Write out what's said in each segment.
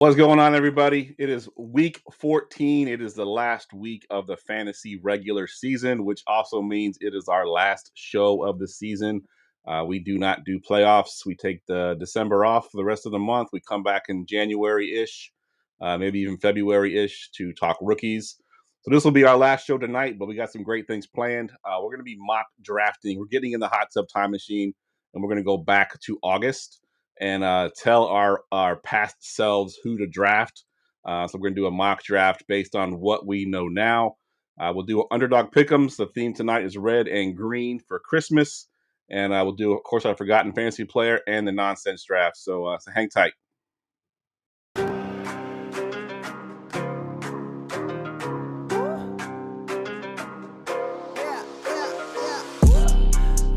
What's going on, everybody? It is week 14. It is the last week of the fantasy regular season, which also means it is our last show of the season. We do not do playoffs. We take the December off for the rest of the month. We come back in January-ish, maybe even February-ish to talk rookies. So this will be our last show tonight, but we got some great things planned. We're going to be mock drafting. We're getting in the hot tub time machine, and we're going to go back to August and tell our past selves who to draft. So we're going to do a mock draft based on what we know now. We'll do Underdog Pick'ems. The theme tonight is red and green for Christmas. And we'll do, of course, our Forgotten Fantasy Player and the Nonsense Draft. So hang tight.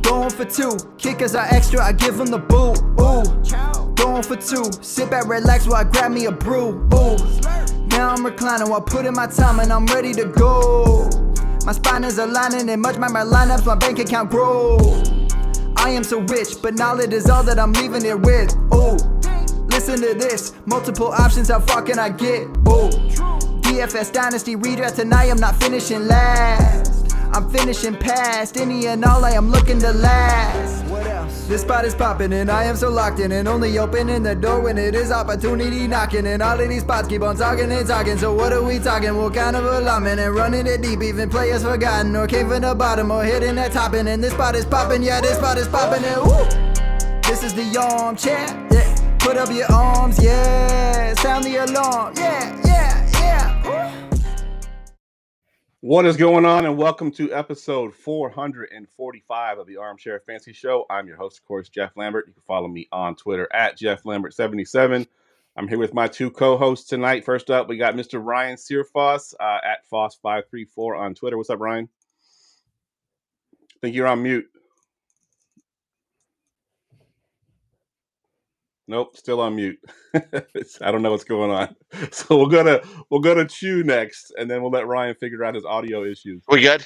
Going for two, kickers are extra, I give them the boot. Ooh, going for two, sit back, relax while I grab me a brew. Ooh, now I'm reclining while putting my time and I'm ready to go. My spine is aligning and much my lineups, my bank account grow. I am so rich, but knowledge is all that I'm leaving it with. Ooh, listen to this, multiple options, how far can I get? Ooh, AFS Dynasty redraft tonight, I'm not finishing last. I'm finishing past any and all, I am looking to last. What else? This spot is popping and I am so locked in and only opening the door when it is opportunity knocking. And all of these spots keep on talking and talking. So what are we talking? What kind of alignment? And running it deep, even players forgotten or came from the bottom or hitting that top end. And this spot is popping, yeah, this spot is popping. And woo! This is the armchair, yeah. Put up your arms, yeah. Sound the alarm, yeah, yeah, yeah. Woo! What is going on, and welcome to episode 445 of the Armchair Fantasy Show. I'm your host, of course, Geoff Lambert. You can follow me on Twitter at JeoffLambert77. I'm here with my two co-hosts tonight. First up, we got Mr. Ryan Searfoss at Foss534 on Twitter. What's up, Ryan? I think you're on mute. Nope, still on mute. I don't know what's going on. So we'll go to Chew next, and then we'll let Ryan figure out his audio issues. We good?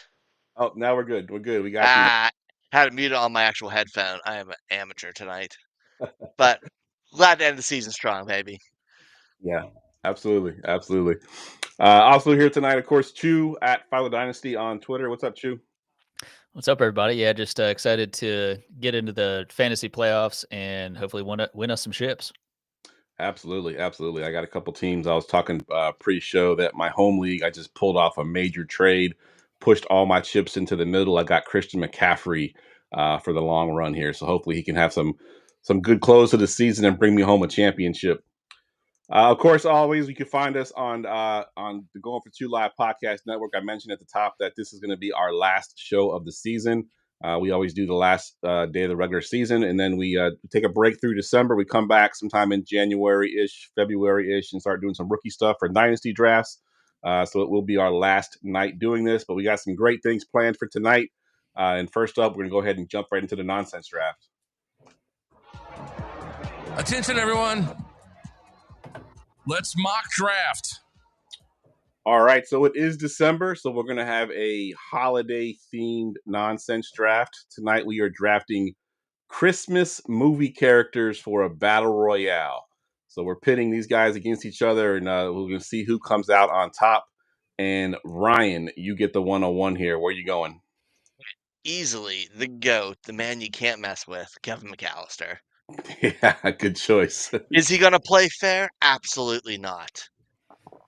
Oh, now we're good. We're good. We got you. Had it muted on my actual headphone. I am an amateur tonight. But glad to end the season strong, baby. Yeah, absolutely. Absolutely. Also here tonight, of course, Chew at Philo Dynasty on Twitter. What's up, Chew? What's up, everybody? Yeah, just excited to get into the fantasy playoffs and hopefully win us some ships. Absolutely. Absolutely. I got a couple teams. I was talking pre-show that my home league, I just pulled off a major trade, pushed all my chips into the middle. I got Christian McCaffrey for the long run here. So hopefully he can have some good close to the season and bring me home a championship. Of course, always you can find us on the Going for Two Live podcast network. I mentioned at the top that this is going to be our last show of the season. We always do the last day of the regular season, and then we take a break through December. We come back sometime in January-ish, February-ish, and start doing some rookie stuff for dynasty drafts. So it will be our last night doing this, but we got some great things planned for tonight. And first up, we're going to go ahead and jump right into the nonsense draft. Attention, everyone. Let's mock draft. All right, so it is December, so we're going to have a holiday-themed nonsense draft. Tonight we are drafting Christmas movie characters for a battle royale. So we're pitting these guys against each other, and we're going to see who comes out on top. And Ryan, you get the 101 here. Where are you going? Easily the GOAT, the man you can't mess with, Kevin McAllister. Yeah, good choice. Is he going to play fair? Absolutely not.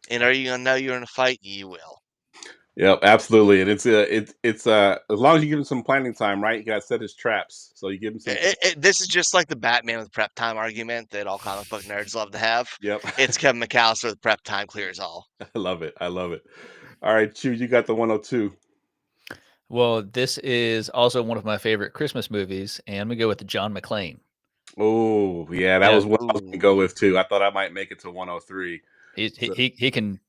And are you going to know you're in a fight? You will. Yep, absolutely. And it's as long as you give him some planning time, right? You got to set his traps. So you give him some. This is just like the Batman with prep time argument that all comic book nerds love to have. Yep. It's Kevin McAllister with prep time clears all. I love it. All right, Chew, you got the 102. Well, this is also one of my favorite Christmas movies, and I'm going to go with John McClane. Oh, yeah, that was what I was going to go with, too. I thought I might make it to 103. He can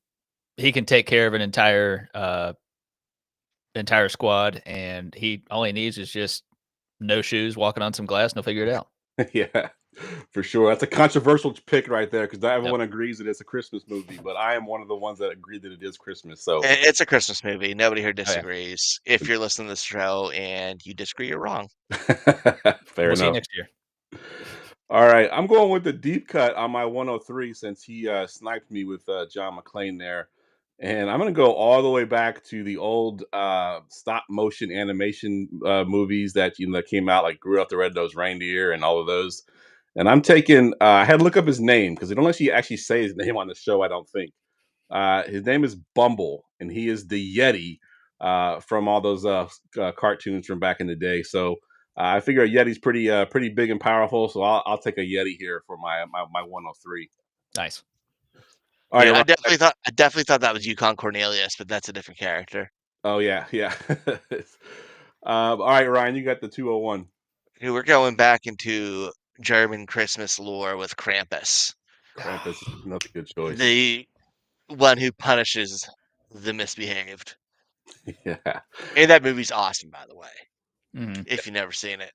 take care of an entire squad, and all he needs is just no shoes, walking on some glass, and he'll figure it out. Yeah, for sure. That's a controversial pick right there because not everyone agrees that it's a Christmas movie, but I am one of the ones that agree that it is Christmas. So it's a Christmas movie. Nobody here disagrees. If you're listening to this show and you disagree, you're wrong. Fair enough. See you next year. All right, I'm going with the deep cut on my 103 since he sniped me with John McClane there. And I'm going to go all the way back to the old stop motion animation movies that that came out, like Grew Up the Red-Nosed Reindeer and all of those. And I'm taking I had to look up his name because they don't actually say his name on the show, I don't think. His name is Bumble, and he is the Yeti from all those cartoons from back in the day. So I figure a Yeti's pretty big and powerful. So I'll take a Yeti here for my 103. Nice. All right, Yeah, Ryan. I definitely thought that was Yukon Cornelius, but that's a different character. Oh yeah. All right, Ryan, you got the 201. Hey, we're going back into German Christmas lore with Krampus, Krampus is another good choice. the one who punishes the misbehaved. Yeah, And that movie's awesome, by the way, Mhm. if you've never seen it.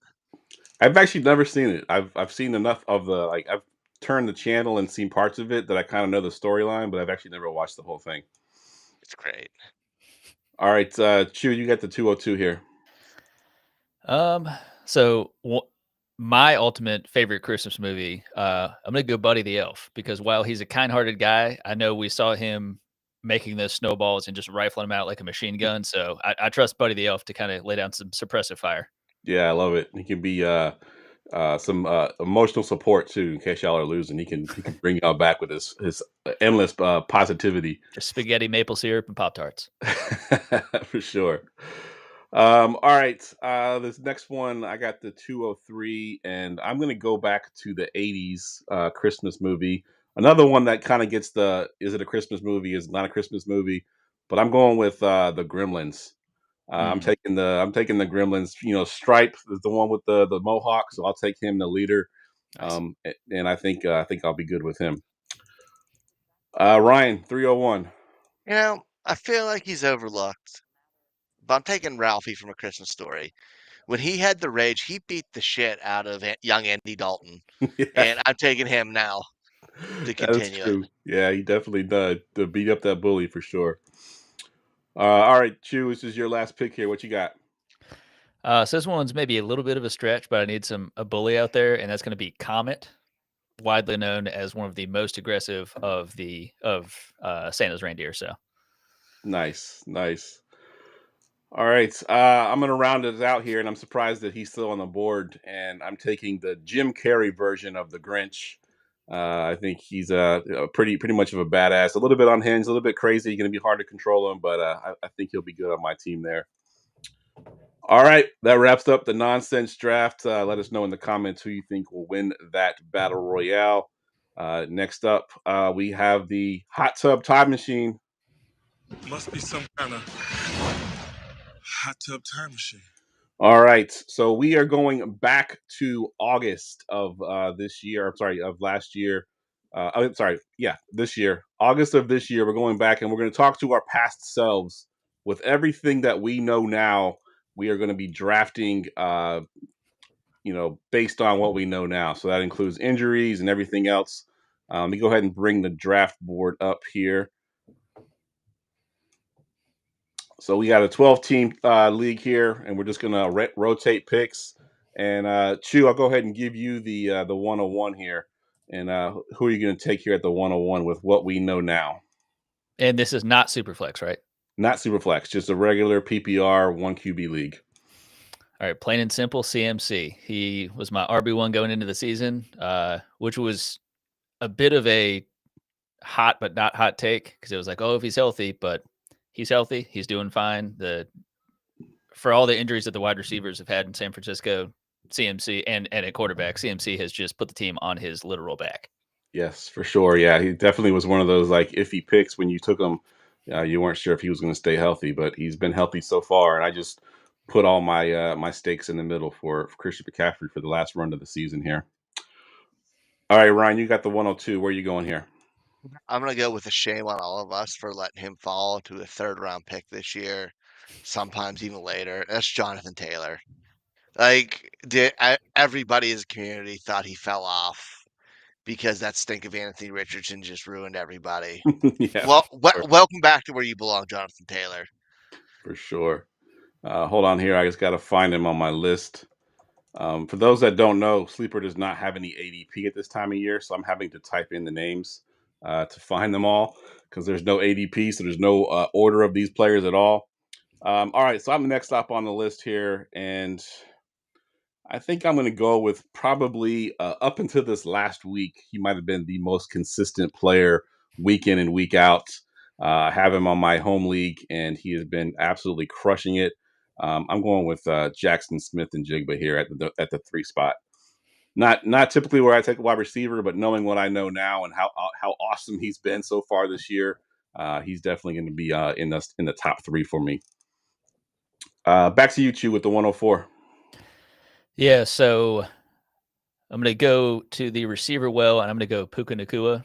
I've actually never seen it. I've seen enough of the I've turned the channel and seen parts of it that I kind of know the storyline, but I've actually never watched the whole thing. It's great. All right, Chew, you got the 202 here. So my ultimate favorite Christmas movie, I'm gonna go Buddy the Elf, because while he's a kind-hearted guy, I know we saw him making those snowballs and just rifling them out like a machine gun. So I trust Buddy the Elf to kind of lay down some suppressive fire. Yeah, I love it. He can be some emotional support too. In case y'all are losing, he can bring y'all back with his endless positivity. Just spaghetti, maple syrup, and Pop Tarts. For sure. All right. This next one, I got the 203, and I'm gonna go back to the 80s Christmas movie. Another one that kind of gets the is it a Christmas movie? Is it not a Christmas movie? But I'm going with the Gremlins. I'm taking the Gremlins. Stripe is the one with the mohawk, so I'll take him, the leader. Nice. And I think I'll be good with him. Ryan, 301. I feel like he's overlooked, but I'm taking Ralphie from A Christmas Story. When he had the rage, he beat the shit out of young Andy Dalton, Yeah, and I'm taking him now to that's continue it. true. Yeah, he definitely does to beat up that bully for sure. All right, Chew, this is your last pick here. What you got? So this one's maybe a little bit of a stretch, but I need a bully out there, and that's going to be Comet, widely known as one of the most aggressive of Santa's reindeer. So Nice. All right, I'm gonna round it out here, and I'm surprised that he's still on the board. And I'm taking the Jim Carrey version of the Grinch. I think he's pretty much of a badass, a little bit unhinged, a little bit crazy. Going to be hard to control him, but I think he'll be good on my team there. All right, that wraps up the nonsense draft. Let us know in the comments who you think will win that battle royale. Next up, we have the hot tub time machine. Must be some kind of hot tub time machine. All right, so we are going back to August of this year. I'm sorry, of last year. I'm sorry, yeah, this year, August of this year. We're going back and we're going to talk to our past selves with everything that we know now. We are going to be drafting, based on what we know now. So that includes injuries and everything else. Let me go ahead and bring the draft board up here. So we got a 12-team league here, and we're just going to rotate picks. And Chew, I'll go ahead and give you the 101 here. And who are you going to take here at the 101 with what we know now? and this is not Superflex, right? Not Superflex, just a regular PPR 1 QB league. All right, plain and simple, CMC. He was my RB1 going into the season, which was a bit of a hot but not hot take, because it was like, oh, if he's healthy, but he's healthy, he's doing fine. For all the injuries that the wide receivers have had in San Francisco, CMC and at quarterback, CMC has just put the team on his literal back. Yes, for sure. Yeah, he definitely was one of those like iffy picks when you took him. You weren't sure if he was going to stay healthy, but he's been healthy so far. And I just put all my stakes in the middle for Christian McCaffrey for the last run of the season here. All right, Ryan, you got the 102. Where are you going here? I'm going to go with a shame on all of us for letting him fall to a third-round pick this year, sometimes even later. That's Jonathan Taylor. Everybody in his community thought he fell off because that stink of Anthony Richardson just ruined everybody. Yeah, Well, sure. welcome back to where you belong, Jonathan Taylor. For sure. Hold on here. I just got to find him on my list. For those that don't know, Sleeper does not have any ADP at this time of year, so I'm having to type in the names to find them all because there's no ADP, so there's no order of these players at all. All right, so I'm next up on the list here, and I think I'm going to go with probably up until this last week, he might have been the most consistent player week in and week out. I have him on my home league, and he has been absolutely crushing it. I'm going with Jackson Smith and Jigba here at the 3 spot. Not typically where I take a wide receiver, but knowing what I know now and how awesome he's been so far this year, he's definitely going to be in the top 3 for me. Back to you, Chew, with the 104. Yeah, so I'm going to go to the receiver well, and I'm going to go Puka Nacua.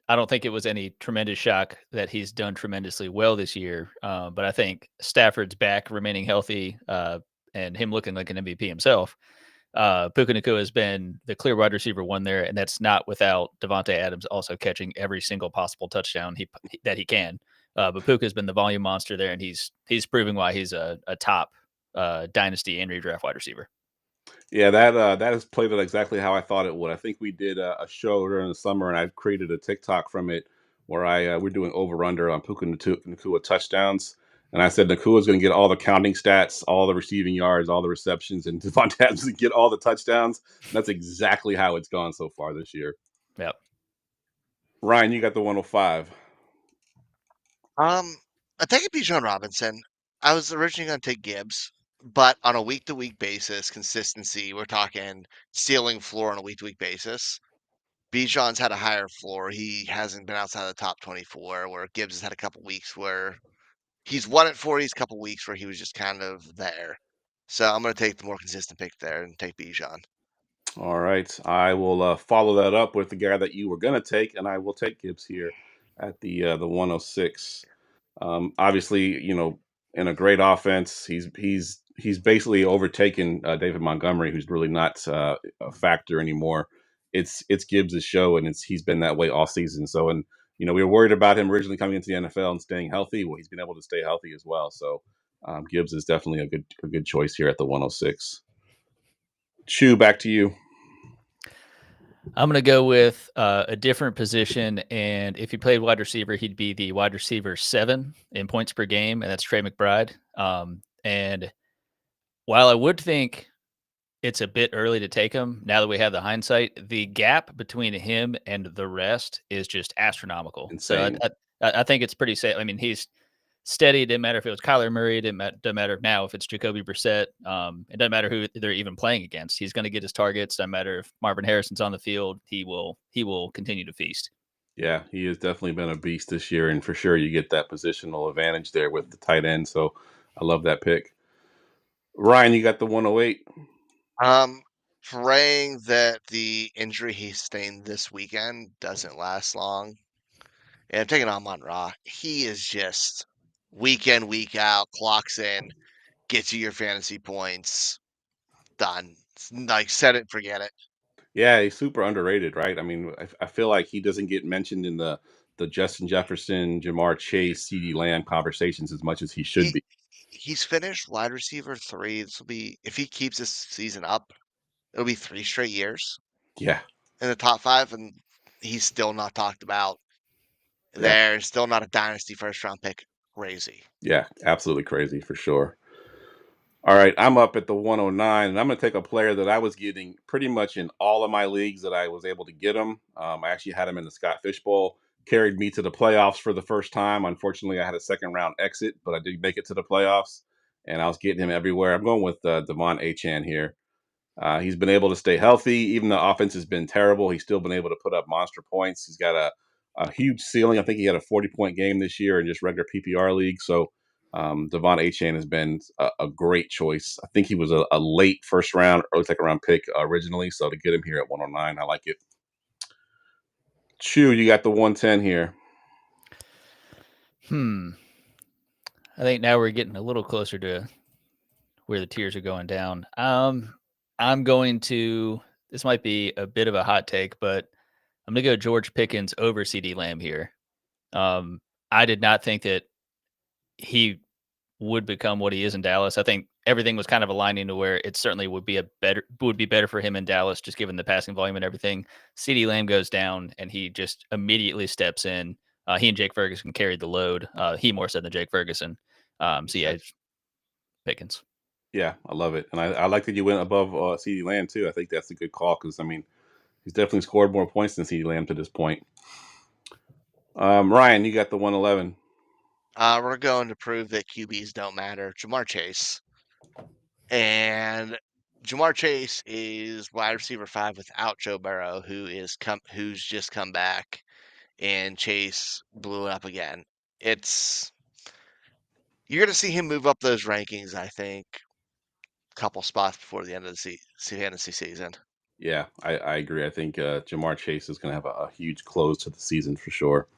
I don't think it was any tremendous shock that he's done tremendously well this year, but I think Stafford's back, remaining healthy, and him looking like an MVP himself. Puka Nacua has been the clear wide receiver 1 there, and that's not without Devontae Adams also catching every single possible touchdown that he can. But Puka's been the volume monster there, and he's proving why he's a top dynasty and redraft wide receiver. Yeah, that has played out exactly how I thought it would. I think we did a show during the summer, and I created a TikTok from it where we're doing over under on Puka Nacua touchdowns, and I said Nakua is going to get all the counting stats, all the receiving yards, all the receptions, and Devontae Adams to get all the touchdowns. And that's exactly how it's gone so far this year. Yep. Ryan, you got the 105. I take Bijan Robinson. I was originally going to take Gibbs, but on a week-to-week basis, consistency, we're talking ceiling floor on a week-to-week basis. Bijan's had a higher floor. He hasn't been outside of the top 24, where Gibbs has had a couple weeks where he's won it for. He's a couple weeks where he was just kind of there. So I'm going to take the more consistent pick there and take Bijan. All right, I will follow that up with the guy that you were going to take, and I will take Gibbs here at the 106. Obviously, in a great offense, he's basically overtaken David Montgomery, who's really not a factor anymore. It's Gibbs' show, and he's been that way all season. So, and we were worried about him originally coming into the NFL and staying healthy. Well, he's been able to stay healthy as well. So, Gibbs is definitely a good choice here at the 106. Chew, back to you. I'm going to go with a different position, and if he played wide receiver, he'd be the wide receiver 7 in points per game, and that's Trey McBride. And while I would think it's a bit early to take him, now that we have the hindsight, the gap between him and the rest is just astronomical. Insane. So I think it's pretty safe. I mean, he's steady. It didn't matter if it was Kyler Murray. It doesn't matter now if it's Jacoby Brissett. It doesn't matter who they're even playing against. He's going to get his targets. Doesn't matter if Marvin Harrison's on the field. He will continue to feast. Yeah, he has definitely been a beast this year, and for sure you get that positional advantage there with the tight end. So I love that pick. Ryan, you got the 108. Praying that the injury he sustained this weekend doesn't last long. And I'm taking Amon-Ra. He is just week in, week out, clocks in, gets you your fantasy points. Done. Like, set it, forget it. Yeah, he's super underrated, right? I mean, I feel like he doesn't get mentioned in the Justin Jefferson, Jamar Chase, CeeDee Lamb conversations as much as he should be. He's finished wide receiver 3. This will be, if he keeps this season up, it'll be 3 straight years Yeah, in the top 5, and he's still not talked about. yeah, They're still not a dynasty first round pick. Crazy. yeah, absolutely crazy for sure. All right, I'm up at the 109, and I'm going to take a player that I was getting pretty much in all of my leagues that I was able to get him. I actually had him in the Scott Fish Bowl, carried me to the playoffs for the first time. Unfortunately, I had a second round exit, but I did make it to the playoffs, and I was getting him everywhere. I'm going with Devon Achane here. He's been able to stay healthy. Even the offense has been terrible. He's still been able to put up monster points. He's got a huge ceiling. I think he had a 40-point game this year in just regular PPR league. So Devon Achane has been a great choice. I think he was a late first round, early second round pick originally. So to get him here at 109, I like it. Chew, you got the 110 here. I think now we're getting a little closer to where the tiers are going down. I'm going to, this might be a bit of a hot take, but I'm going to go George Pickens over CeeDee Lamb here. I did not think that he would become what he is in Dallas. I think everything was kind of aligning to where it certainly would be better for him in Dallas, just given the passing volume and everything. CeeDee Lamb goes down, and he just immediately steps in. He and Jake Ferguson carried the load. He more so than Jake Ferguson. So yeah, Pickens. Yeah, I love it, and I like that you went above CeeDee Lamb too. I think that's a good call because I mean he's definitely scored more points than CeeDee Lamb to this point. Ryan, you got the 111. We're going to prove that QBs don't matter. Jamar Chase. And Jamar Chase is wide receiver 5 without Joe Burrow, who's just come back, and Chase blew it up again. You're going to see him move up those rankings, I think, a couple spots before the end of the fantasy season. Yeah, I agree. I think Jamar Chase is going to have a huge close to the season for sure.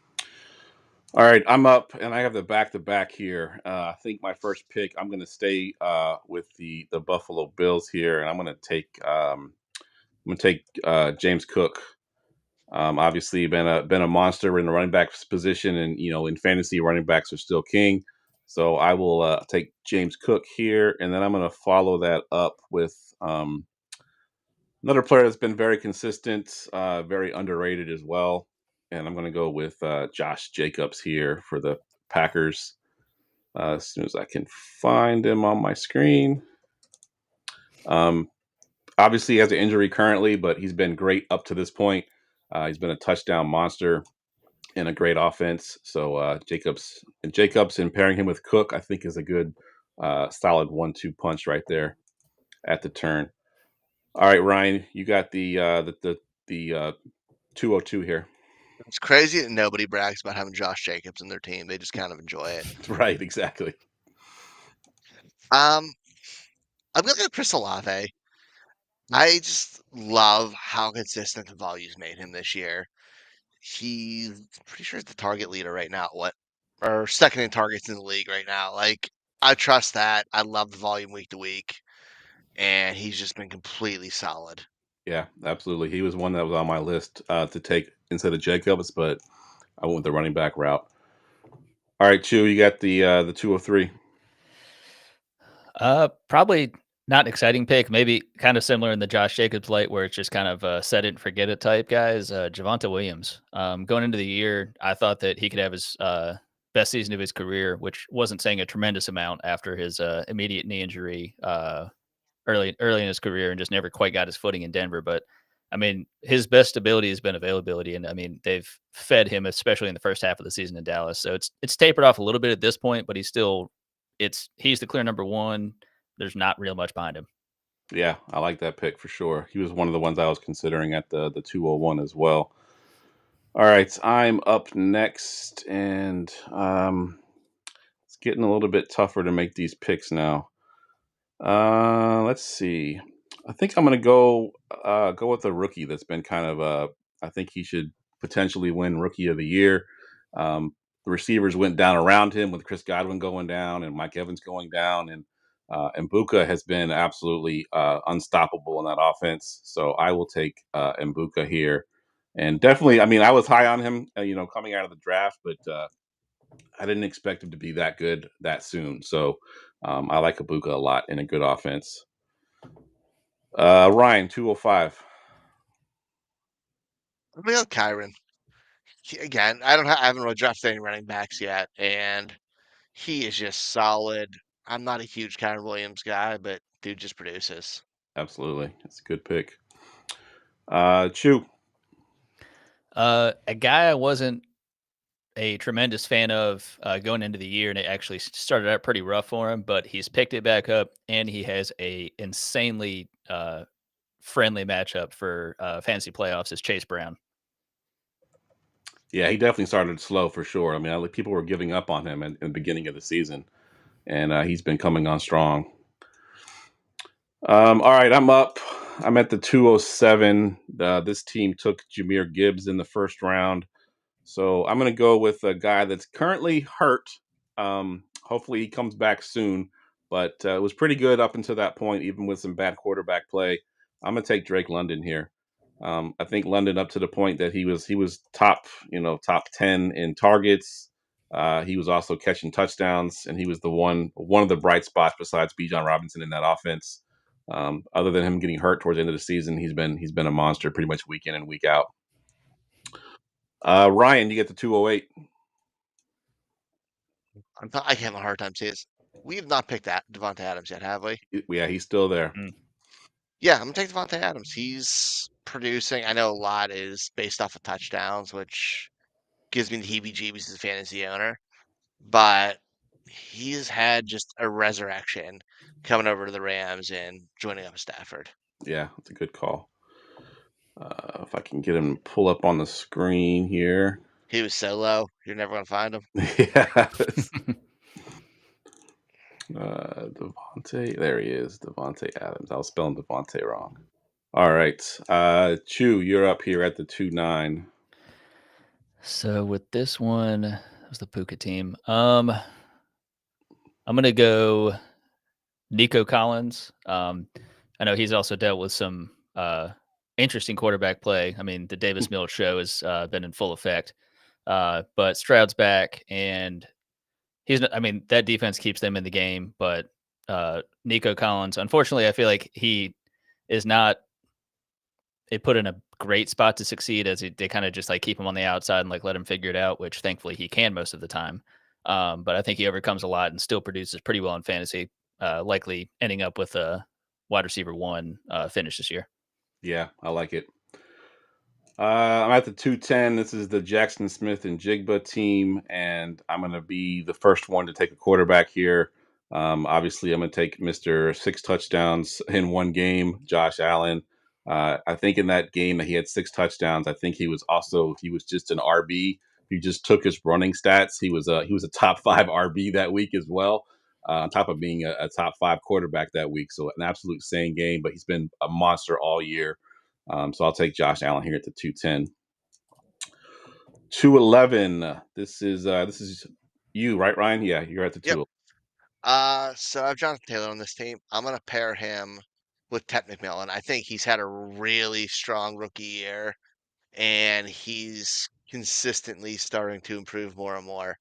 All right, I'm up, and I have the back-to-back here. I think my first pick, I'm going to stay with the Buffalo Bills here, and I'm going to take James Cook. Obviously, been a monster in the running back position, and in fantasy, running backs are still king. So I will take James Cook here, and then I'm going to follow that up with another player that's been very consistent, very underrated as well. And I'm going to go with Josh Jacobs here for the Packers. As soon as I can find him on my screen. Obviously, he has an injury currently, but he's been great up to this point. He's been a touchdown monster and a great offense. So Jacobs and pairing him with Cook, I think, is a good, solid 1-2 punch right there at the turn. All right, Ryan, you got the 202 here. It's crazy that nobody brags about having Josh Jacobs in their team. They just kind of enjoy it. Right, exactly. I'm going to go Chris Olave. I just love how consistent the volume's made him this year. He's pretty sure he's the target leader right now. Or second in targets in the league right now. Like, I trust that. I love the volume week to week, and he's just been completely solid. Yeah, absolutely. He was one that was on my list to take instead of Jacobs, but I went with the running back route. All right, Chew, you got the 203. Probably not an exciting pick. Maybe kind of similar in the Josh Jacobs light, where it's just kind of set it and forget it type guys. Javonte Williams. Going into the year, I thought that he could have his best season of his career, which wasn't saying a tremendous amount after his immediate knee injury early in his career, and just never quite got his footing in Denver. But I mean, his best ability has been availability, and I mean they've fed him, especially in the first half of the season in Dallas. So it's tapered off a little bit at this point, but he's the clear number one. There's not real much behind him. Yeah, I like that pick for sure. He was one of the ones I was considering at the 201 as well. All right, I'm up next, and it's getting a little bit tougher to make these picks now. Let's see. I think I'm going to go with a rookie that's been kind of I think he should potentially win Rookie of the Year. The receivers went down around him with Chris Godwin going down and Mike Evans going down, and Mbuka has been absolutely unstoppable in that offense. So I will take Mbuka here, and definitely, I mean, I was high on him, coming out of the draft, but I didn't expect him to be that good that soon. So I like Mbuka a lot in a good offense. Ryan, 205. I'm going to go Kyron. Again, I haven't really drafted any running backs yet, and he is just solid. I'm not a huge Kyron Williams guy, but dude just produces. Absolutely. That's a good pick. Chew. A guy I wasn't a tremendous fan of going into the year, and it actually started out pretty rough for him, but he's picked it back up, and he has a insanely friendly matchup for fantasy playoffs is Chase Brown. Yeah, he definitely started slow for sure. I mean, people were giving up on him in the beginning of the season, and he's been coming on strong. All right, I'm up. I'm at the 207. This team took Jahmyr Gibbs in the first round. So I'm going to go with a guy that's currently hurt. Hopefully he comes back soon, but it was pretty good up until that point, even with some bad quarterback play. I'm going to take Drake London here. I think London up to the point that he was top 10 in targets, He was also catching touchdowns, and he was one of the bright spots besides Bijan Robinson in that offense. Other than him getting hurt towards the end of the season, he's been a monster pretty much week in and week out. Ryan, you get the 208. I have a hard time saying this. We have not picked that Devontae Adams yet, have we? Yeah, he's still there. Yeah, I'm gonna take Devontae Adams. He's producing. I know a lot is based off of touchdowns, which gives me the heebie-jeebies as a fantasy owner. But he's had just a resurrection coming over to the Rams and joining up with Stafford. Yeah, that's a good call. If I can get him to pull up on the screen here. He was so low, you're never gonna find him. Yeah. Devontae, there he is, Devontae Adams. I was spelling Devontae wrong. All right, Chew, you're up here at the 2-9. So with this one, that was the Puka team. I'm gonna go Nico Collins. I know he's also dealt with some interesting quarterback play. I mean, the Davis Mills show has been in full effect. But Stroud's back, and that defense keeps them in the game. But Nico Collins, unfortunately, I feel like he is not put in a great spot to succeed, as they kind of just like keep him on the outside and like let him figure it out, which thankfully he can most of the time. But I think he overcomes a lot and still produces pretty well in fantasy, likely ending up with a wide receiver 1 finish this year. Yeah, I like it. I'm at the 210. This is the Jackson Smith and Jigba team, and I'm going to be the first one to take a quarterback here. Obviously, I'm going to take Mr. 6 touchdowns in one game, Josh Allen. I think in that game that he had 6 touchdowns, I think he was just an RB. He just took his running stats. He was a top 5 RB that week as well, on top of being a top 5 quarterback that week. So an absolute same game, but he's been a monster all year. So I'll take Josh Allen here at the 210. 211. This is you, right, Ryan? Yeah, you're at the 2. So I have Jonathan Taylor on this team. I'm gonna pair him with Ted McMillan. I think he's had a really strong rookie year, and he's consistently starting to improve more and more.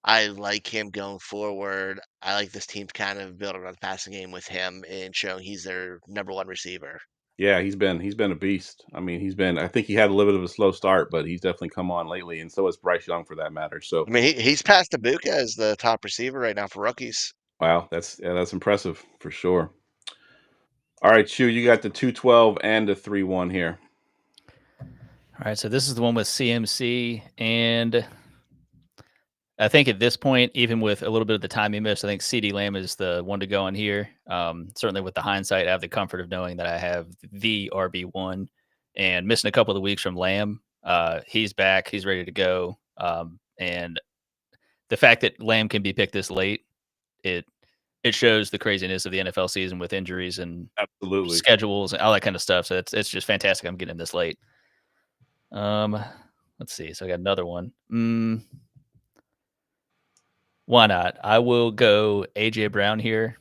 I like him going forward. I like this team kind of building on the passing game with him and showing he's their number 1 receiver. Yeah, he's been a beast. I mean, I think he had a little bit of a slow start, but he's definitely come on lately, and so is Bryce Young for that matter. So, I mean, he's passed Ibuka as the top receiver right now for rookies. wow, that's impressive for sure. All right, Chew, you got the 212 and the 3-1 here. All right, so this is the one with CMC, and I think at this point, even with a little bit of the time he missed, I think CeeDee Lamb is the one to go on here. Certainly with the hindsight, I have the comfort of knowing that I have the RB1, and missing a couple of weeks from Lamb. He's back. He's ready to go. And the fact that Lamb can be picked this late, it shows the craziness of the NFL season with injuries and absolutely schedules and all that kind of stuff. So it's just fantastic. I'm getting this late. Let's see. So I got another one. Why not? I will go AJ Brown here.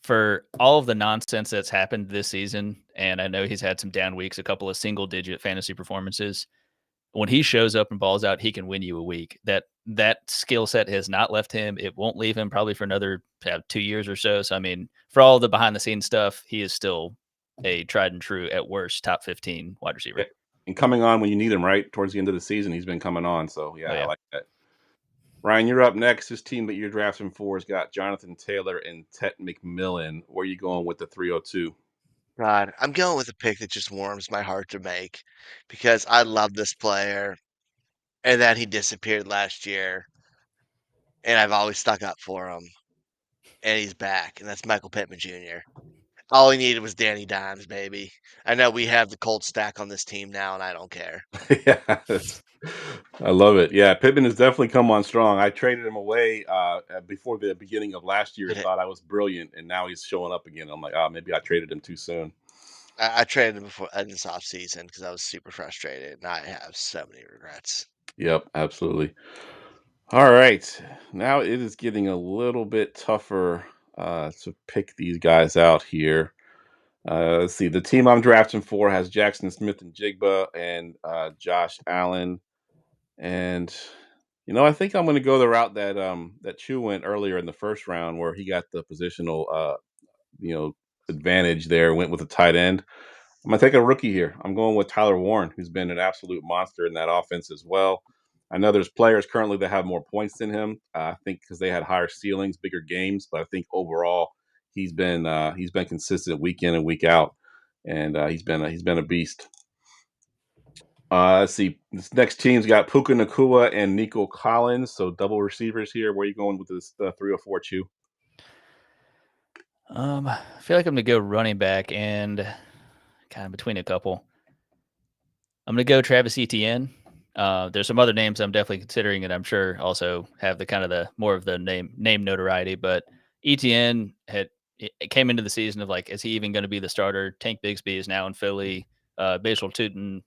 For all of the nonsense that's happened this season, and I know he's had some down weeks, a couple of single-digit fantasy performances. When he shows up and balls out, he can win you a week. That skill set has not left him. It won't leave him probably for another 2 years or so. So, I mean, for all the behind-the-scenes stuff, he is still a tried and true, at worst, top 15 wide receiver. And coming on when you need him, right? Towards the end of the season, he's been coming on. So, yeah, yeah. I like that. Ryan, you're up next. This team that you're drafting for has got Jonathan Taylor and Ted McMillan. Where are you going with the 302? God, I'm going with a pick that just warms my heart to make because I love this player and then he disappeared last year and I've always stuck up for him and he's back, and that's Michael Pittman Jr. All he needed was Danny Dimes, baby. I know we have the Colts stack on this team now, and I don't care. Yeah, I love it. Yeah, Pittman has definitely come on strong. I traded him away before the beginning of last year. Thought I was brilliant, and now he's showing up again. I'm like, oh, maybe I traded him too soon. I traded him before this offseason because I was super frustrated, and I have so many regrets. Yep, absolutely. All right, now it is getting a little bit tougher to pick these guys out here. Let's see. The team I'm drafting for has Jackson Smith and Jigba and Josh Allen. And I think I'm going to go the route that Chu went earlier in the first round, where he got the positional you know advantage there. Went with a tight end. I'm gonna take a rookie here. I'm going with Tyler Warren, who's been an absolute monster in that offense as well. I know there's players currently that have more points than him. I think because they had higher ceilings, bigger games, but I think overall he's been consistent week in and week out, and he's been a beast. Let's see. This next team's got Puka Nakua and Nico Collins, so double receivers here. Where are you going with this 304 Chew? I feel like I'm gonna go running back and kind of between a couple. I'm gonna go Travis Etienne. There's some other names I'm definitely considering, and I'm sure also have the kind of the more of the name notoriety. But Etienne it came into the season of like, is he even going to be the starter? Tank Bigsby is now in Philly. Basil Tootin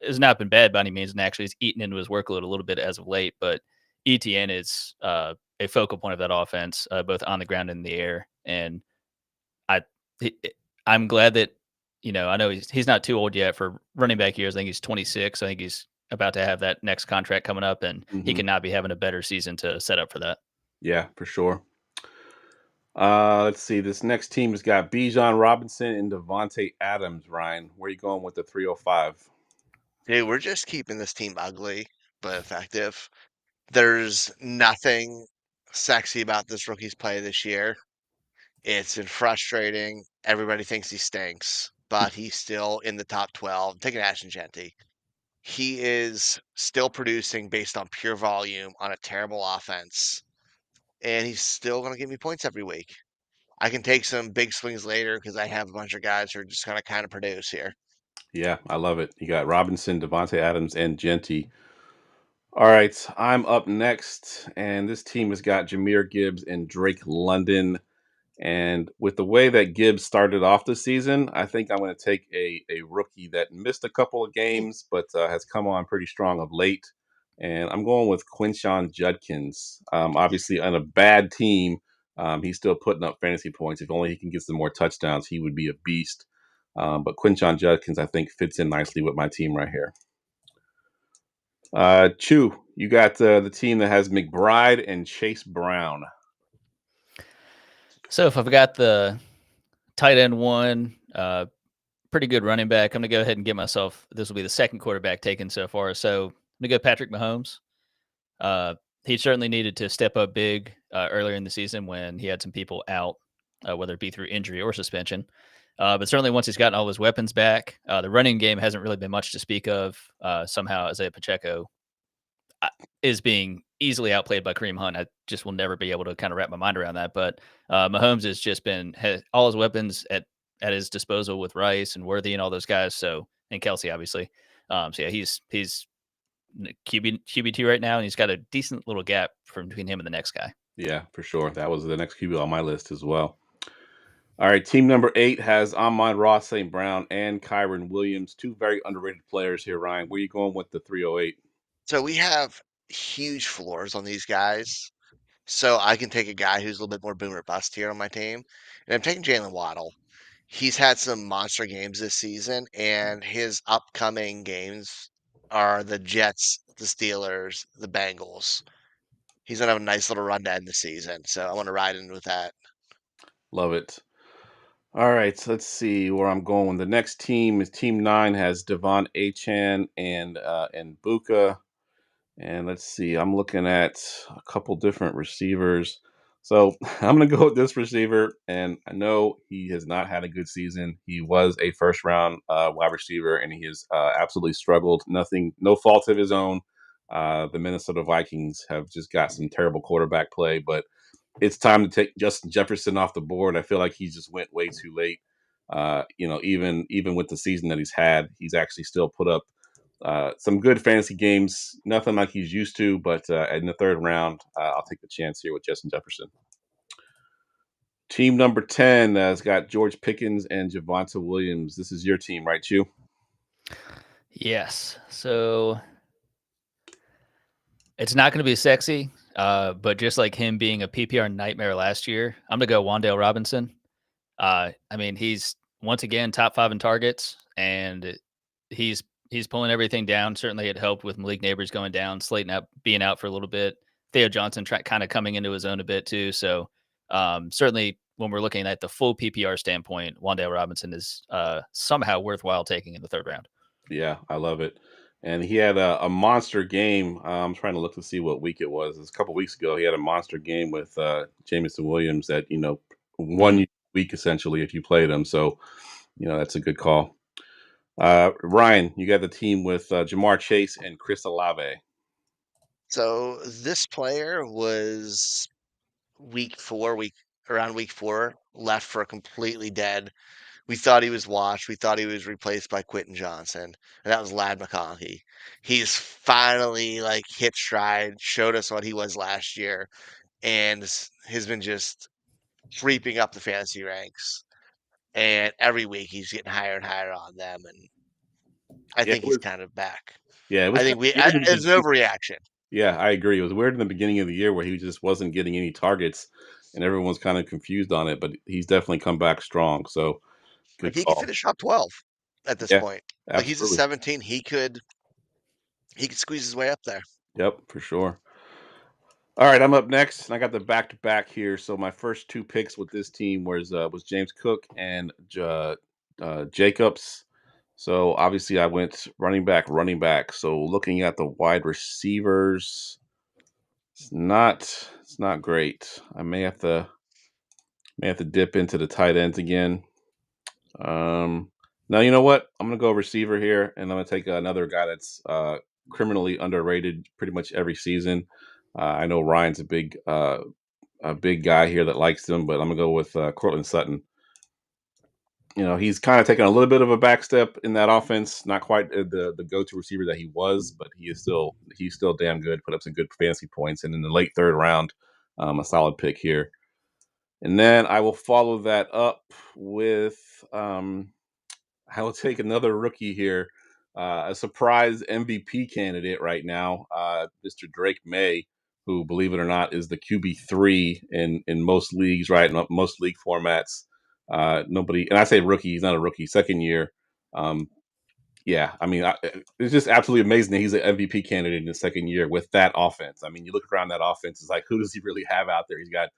has not been bad by any means, and actually has eaten into his workload a little bit as of late. But Etienne is a focal point of that offense, both on the ground and in the air. And I, he- I'm glad that I know he's not too old yet for running back years. I think he's 26. I think he's about to have that next contract coming up, and he Hmm. cannot be having a better season to set up for that. Yeah, for sure. Let's see. This next team has got Bijan Robinson and Devontae Adams. Ryan, where are you going with the 305? Dude, we're just keeping this team ugly but effective. There's nothing sexy about this rookie's play this year. It's been frustrating. Everybody thinks he stinks, but he's still in the top 12. Take an Ashton Genty. He is still producing based on pure volume on a terrible offense, and he's still going to give me points every week. I can take some big swings later because I have a bunch of guys who are just going to kind of produce here. Yeah, I love it. You got Robinson, Devontae Adams, and Genty. All right, I'm up next, and this team has got Jameer Gibbs and Drake London. And with the way that Gibbs started off the season, I think I'm going to take a rookie that missed a couple of games, but has come on pretty strong of late. And I'm going with Quinshon Judkins. Obviously, on a bad team, he's still putting up fantasy points. If only he can get some more touchdowns, he would be a beast. But Quinshon Judkins, I think, fits in nicely with my team right here. Chew, you got the team that has McBride and Chase Brown. So if I've got the tight end one, pretty good running back, I'm gonna go ahead and get myself. This will be the second quarterback taken so far. So I'm gonna go Patrick Mahomes. He certainly needed to step up big earlier in the season when he had some people out, whether it be through injury or suspension. But certainly once he's gotten all his weapons back, the running game hasn't really been much to speak of. Somehow Isaiah Pacheco is being easily outplayed by Kareem Hunt. I just will never be able to kind of wrap my mind around that. But Mahomes has just has all his weapons at his disposal with Rice and Worthy and all those guys. So and Kelsey obviously. So yeah, he's QB2 right now, and he's got a decent little gap from between him and the next guy. Yeah, for sure. That was the next QB on my list as well. All right, team number 8 has Amon-Ra St. Brown and Kyron Williams, two very underrated players here. Ryan, where are you going with the 308? So we have huge floors on these guys. So I can take a guy who's a little bit more boom or bust here on my team. And I'm taking Jalen Waddle. He's had some monster games this season, and his upcoming games are the Jets, the Steelers, the Bengals. He's gonna have a nice little run to end the season. So I want to ride in with that. Love it. All right, so let's see where I'm going. The next team is Team 9 has Devon Achan and Buka. And let's see, I'm looking at a couple different receivers. So I'm going to go with this receiver. And I know he has not had a good season. He was a first round wide receiver, and he has absolutely struggled. No fault of his own. The Minnesota Vikings have just got some terrible quarterback play, but it's time to take Justin Jefferson off the board. I feel like he just went way too late. Even with the season that he's had, he's actually still put up some good fantasy games. Nothing like he's used to, but in the third round, I'll take the chance here with Justin Jefferson. Team number 10 has got George Pickens and Javonte Williams. This is your team, right, Chew? Yes. So it's not going to be sexy, but just like him being a PPR nightmare last year, I'm going to go Wan'Dale Robinson. I mean, he's once again top 5 in targets, and he's he's pulling everything down. Certainly, it helped with Malik Neighbors going down, Slayton being out for a little bit. Theo Johnson kind of coming into his own a bit too. So certainly, when we're looking at the full PPR standpoint, Wan'Dale Robinson is somehow worthwhile taking in the third round. Yeah, I love it. And he had a monster game. I'm trying to look to see what week it was. It was a couple weeks ago. He had a monster game with Jameson Williams that, one week essentially if you played him. So, that's a good call. Ryan, you got the team with Jamar Chase and Chris Olave. So this player was around week 4, left for completely dead. We thought he was washed. We thought he was replaced by Quentin Johnson, and that was Lad McConkey. He's finally hit stride, showed us what he was last year, and has been just creeping up the fantasy ranks. And every week he's getting higher and higher on them, and I Yeah, think he's kind of back. it was I kind think of weird in the it's an beginning. overreaction. Yeah, I agree. It was weird in the beginning of the year where he just wasn't getting any targets, and everyone's kind of confused on it. But he's definitely come back strong. So good He could call. finish top 12 at this Yeah, point. He's a absolutely. 17. He could squeeze his way up there. Yep, for sure. All right, I'm up next, and I got the back-to-back here. So my first 2 picks with this team was James Cook and Jacobs. So obviously I went running back. So looking at the wide receivers, it's not great. I may have to dip into the tight ends again. Now you know what? I'm gonna go receiver here, and I'm gonna take another guy that's criminally underrated pretty much every season. I know Ryan's a big guy here that likes him, but I'm gonna go with Cortland Sutton. He's kind of taken a little bit of a back step in that offense. Not quite the go-to receiver that he was, but he's still damn good. Put up some good fantasy points, and in the late third round, a solid pick here. And then I will follow that up with I will take another rookie here, a surprise MVP candidate right now, Mr. Drake May, who, believe it or not, is the QB3 in most leagues, right? In most league formats. Nobody, and I say rookie, he's not a rookie, second year. Yeah, I mean, it's just absolutely amazing that he's an MVP candidate in his second year with that offense. I mean, you look around that offense, it's like, who does he really have out there? He's got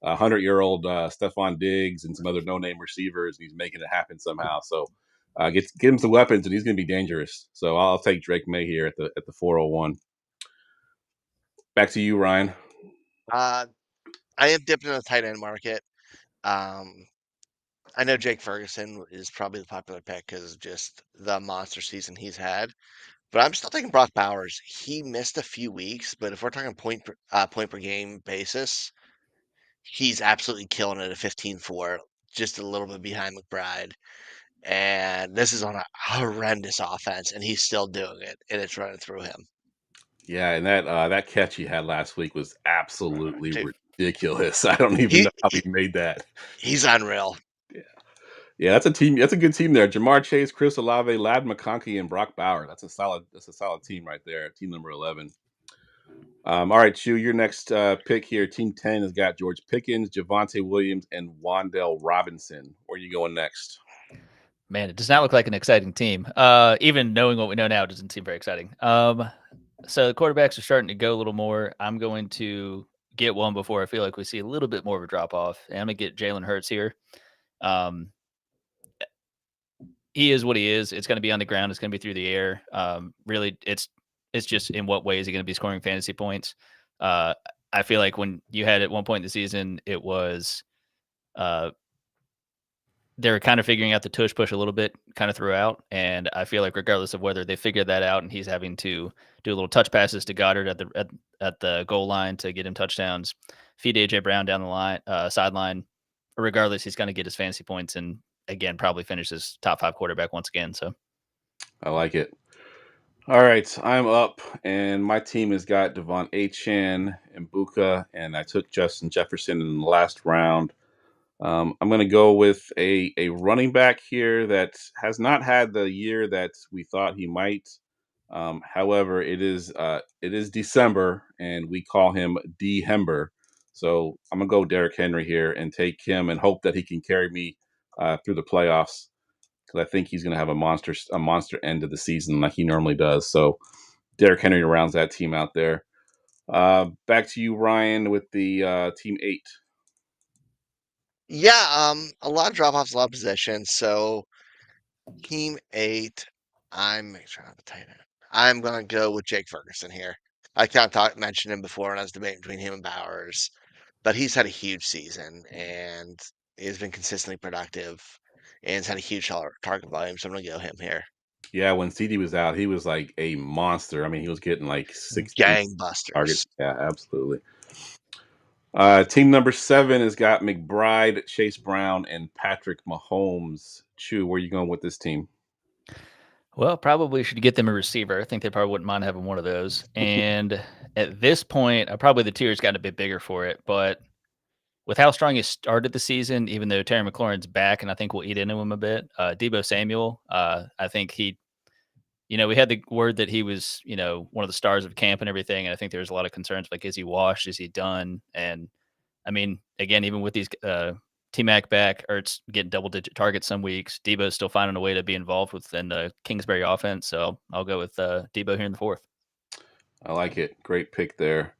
100-year-old Stephon Diggs and some other no-name receivers, and he's making it happen somehow. So get him some weapons, and he's going to be dangerous. So I'll take Drake May here at the 401. Back to you, Ryan. I am dipping in the tight end market. I know Jake Ferguson is probably the popular pick because of just the monster season he's had. But I'm still taking Brock Bowers. He missed a few weeks, but if we're talking point per game basis, he's absolutely killing it at 15-4, just a little bit behind McBride. And this is on a horrendous offense, and he's still doing it, and it's running through him. Yeah, and that catch he had last week was absolutely Dude, ridiculous. I don't even know how he made that. he's unreal. Yeah, that's a team. That's a good team there. Jamar Chase, Chris Olave, Lad McConkey, and Brock Bauer. That's a solid team right there. Team number 11. All right, Chu, your next pick here. Team 10 has got George Pickens, Javonte Williams, and Wan'Dale Robinson. Where are you going next? Man, it does not look like an exciting team. Even knowing what we know now doesn't seem very exciting. So the quarterbacks are starting to go a little more. I'm going to get one before I feel like we see a little bit more of a drop off. And I'm going to get Jalen Hurts here. He is what he is. It's going to be on the ground. It's going to be through the air. Really, it's just in what way is he going to be scoring fantasy points? I feel like when you had at one point in the season, it was they were kind of figuring out the tush push a little bit kind of throughout. And I feel like regardless of whether they figured that out and he's having to do a little touch passes to Goddard at the goal line to get him touchdowns, feed AJ Brown down the line, sideline, regardless, he's going to get his fantasy points and again, probably finish his top 5 quarterback once again. So I like it. All right, I'm up, and my team has got Devon Achane and Buka, and I took Justin Jefferson in the last round. I'm going to go with a running back here that has not had the year that we thought he might. However, it is December, and we call him D. Hember. So I'm going to go Derrick Henry here and take him and hope that he can carry me through the playoffs. because I think he's going to have a monster end of the season like he normally does. So Derrick Henry rounds that team out there. Back to you, Ryan, with the team 8. Yeah, a lot of drop offs, a lot of possessions. So team 8, I'm trying to tight end. I'm gonna go with Jake Ferguson here. I kind of mentioned him before when I was debating between him and Bowers, but he's had a huge season and he's been consistently productive and has had a huge target volume. So I'm gonna go him here. Yeah, when CD was out, he was like a monster. I mean, he was getting like 16 targets. Gangbusters. Yeah, absolutely. Team number 7 has got McBride, Chase Brown, and Patrick Mahomes. Chew, where are you going with this team? Well, probably should get them a receiver. I think they probably wouldn't mind having one of those. And at this point, probably the tier's gotten a bit bigger for it. But with how strong he started the season, even though Terry McLaurin's back, and I think we'll eat into him a bit, Deebo Samuel, I think we had the word that he was, one of the stars of camp and everything. And I think there was a lot of concerns like, is he washed? Is he done? And I mean, again, even with these T-Mac back, Ertz getting double-digit targets some weeks, Debo's still finding a way to be involved within the Kingsbury offense. So I'll go with Debo here in the 4th. I like it. Great pick there.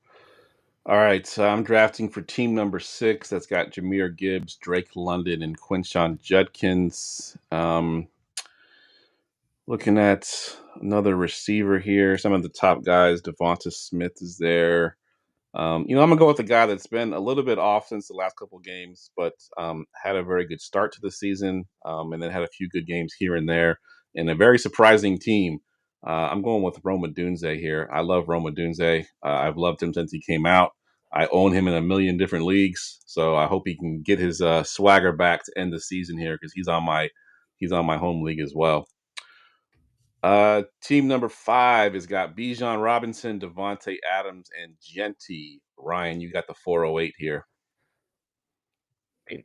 All right, so I'm drafting for team number 6. That's got Jahmyr Gibbs, Drake London, and Quinshon Judkins. Looking at another receiver here. Some of the top guys. Devonta Smith is there. I'm gonna go with a guy that's been a little bit off since the last couple of games, but had a very good start to the season, and then had a few good games here and there, and a very surprising team. I'm going with Roma Dunze here. I love Roma Dunze. I've loved him since he came out. I own him in a million different leagues, so I hope he can get his swagger back to end the season here because he's on my home league as well. Team number 5 has got Bijan Robinson, Devontae Adams, and Genty. Ryan, you got the 408 here. I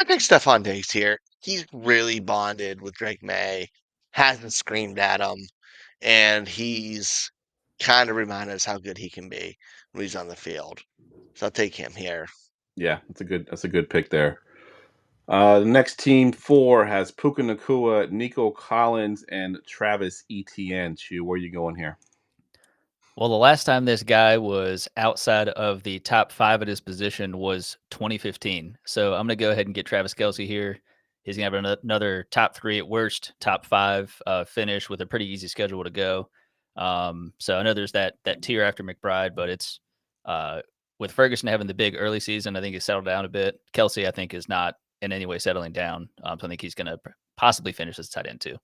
pick Stephon Diggs here. He's really bonded with Drake May, hasn't screamed at him, and he's kind of reminded us how good he can be when he's on the field. So I'll take him here. Yeah, that's a good pick there. The next team 4 has Puka Nacua, Nico Collins, and Travis Etienne. Chew, where are you going here? Well, the last time this guy was outside of the top 5 at his position was 2015. So I'm going to go ahead and get Travis Kelce here. He's going to have another top 3 at worst, top 5 finish with a pretty easy schedule to go. So I know there's that tier after McBride, but it's with Ferguson having the big early season, I think he's settled down a bit. Kelce, I think, is not in any way settling down. So I think he's going to possibly finish as tight end too.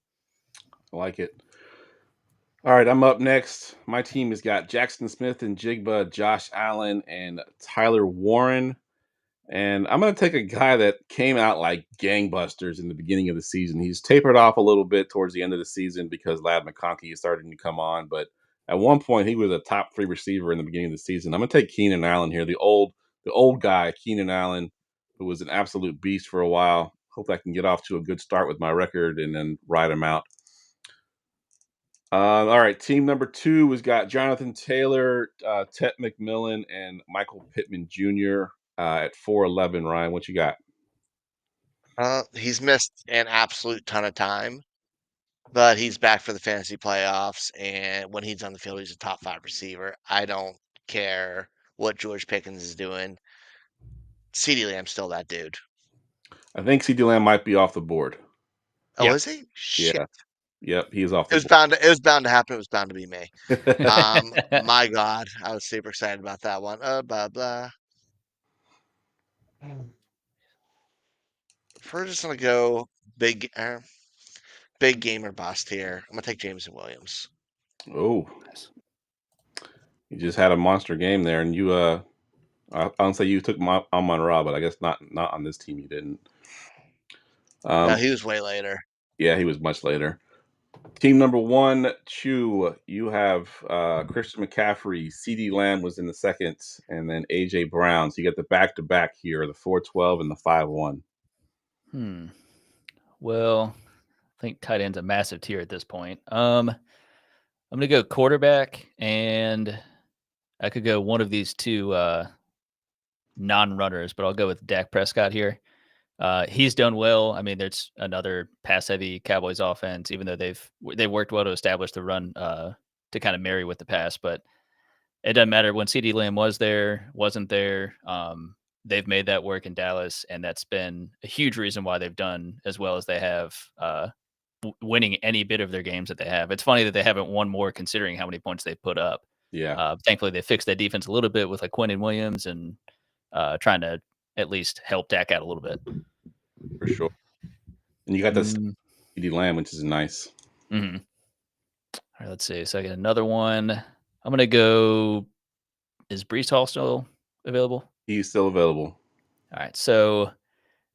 I like it. All right, I'm up next. My team has got Jackson Smith and Jigba, Josh Allen, and Tyler Warren. And I'm going to take a guy that came out like gangbusters in the beginning of the season. He's tapered off a little bit towards the end of the season because Lad McConkey is starting to come on. But at one point, he was a top 3 receiver in the beginning of the season. I'm going to take Keenan Allen here, the old guy, Keenan Allen, who was an absolute beast for a while. Hope I can get off to a good start with my record and then ride him out. All right, team number 2 has got Jonathan Taylor, Ted McMillan, and Michael Pittman Jr. At 411. Ryan, what you got? He's missed an absolute ton of time, but he's back for the fantasy playoffs, and when he's on the field, he's a top 5 receiver. I don't care what George Pickens is doing. CeeDee Lamb's still that dude. I think CeeDee Lamb might be off the board. Oh, Yeah. is he? Shit. Yeah. Yep, he's off It the was board. bound to happen. It was bound to be me. My God, I was super excited about that one. Blah blah. We're just gonna go big game or bust here. I'm gonna take Jameson Williams. Oh, you just had a monster game there, and you I don't say you took Amon-Ra, but I guess not on this team. You didn't. No, he was way later. Yeah, he was much later. Team number 1, Chew. You have Christian McCaffrey. CeeDee Lamb was in the second, and then AJ Brown. So you got the back-to-back here, the 412 and the 5-1. Well, I think tight end's a massive tier at this point. I'm going to go quarterback, and I could go one of these 2 non-runners, but I'll go with Dak Prescott here. He's done well. I mean, there's another pass-heavy Cowboys offense, even though they worked well to establish the run to kind of marry with the pass. But it doesn't matter when CeeDee Lamb was there, wasn't there. They've made that work in Dallas, and that's been a huge reason why they've done as well as they have, winning any bit of their games that they have. It's funny that they haven't won more considering how many points they've put up. Yeah, Thankfully, they fixed that defense a little bit with like Quentin Williams and trying to at least help Dak out a little bit. for sure. And you got the Mm, CeeDee Lamb, which is nice. mhm. All right, let's see. So I get another one. I'm gonna go. Is Brees Hall still available? He's still available. All right. So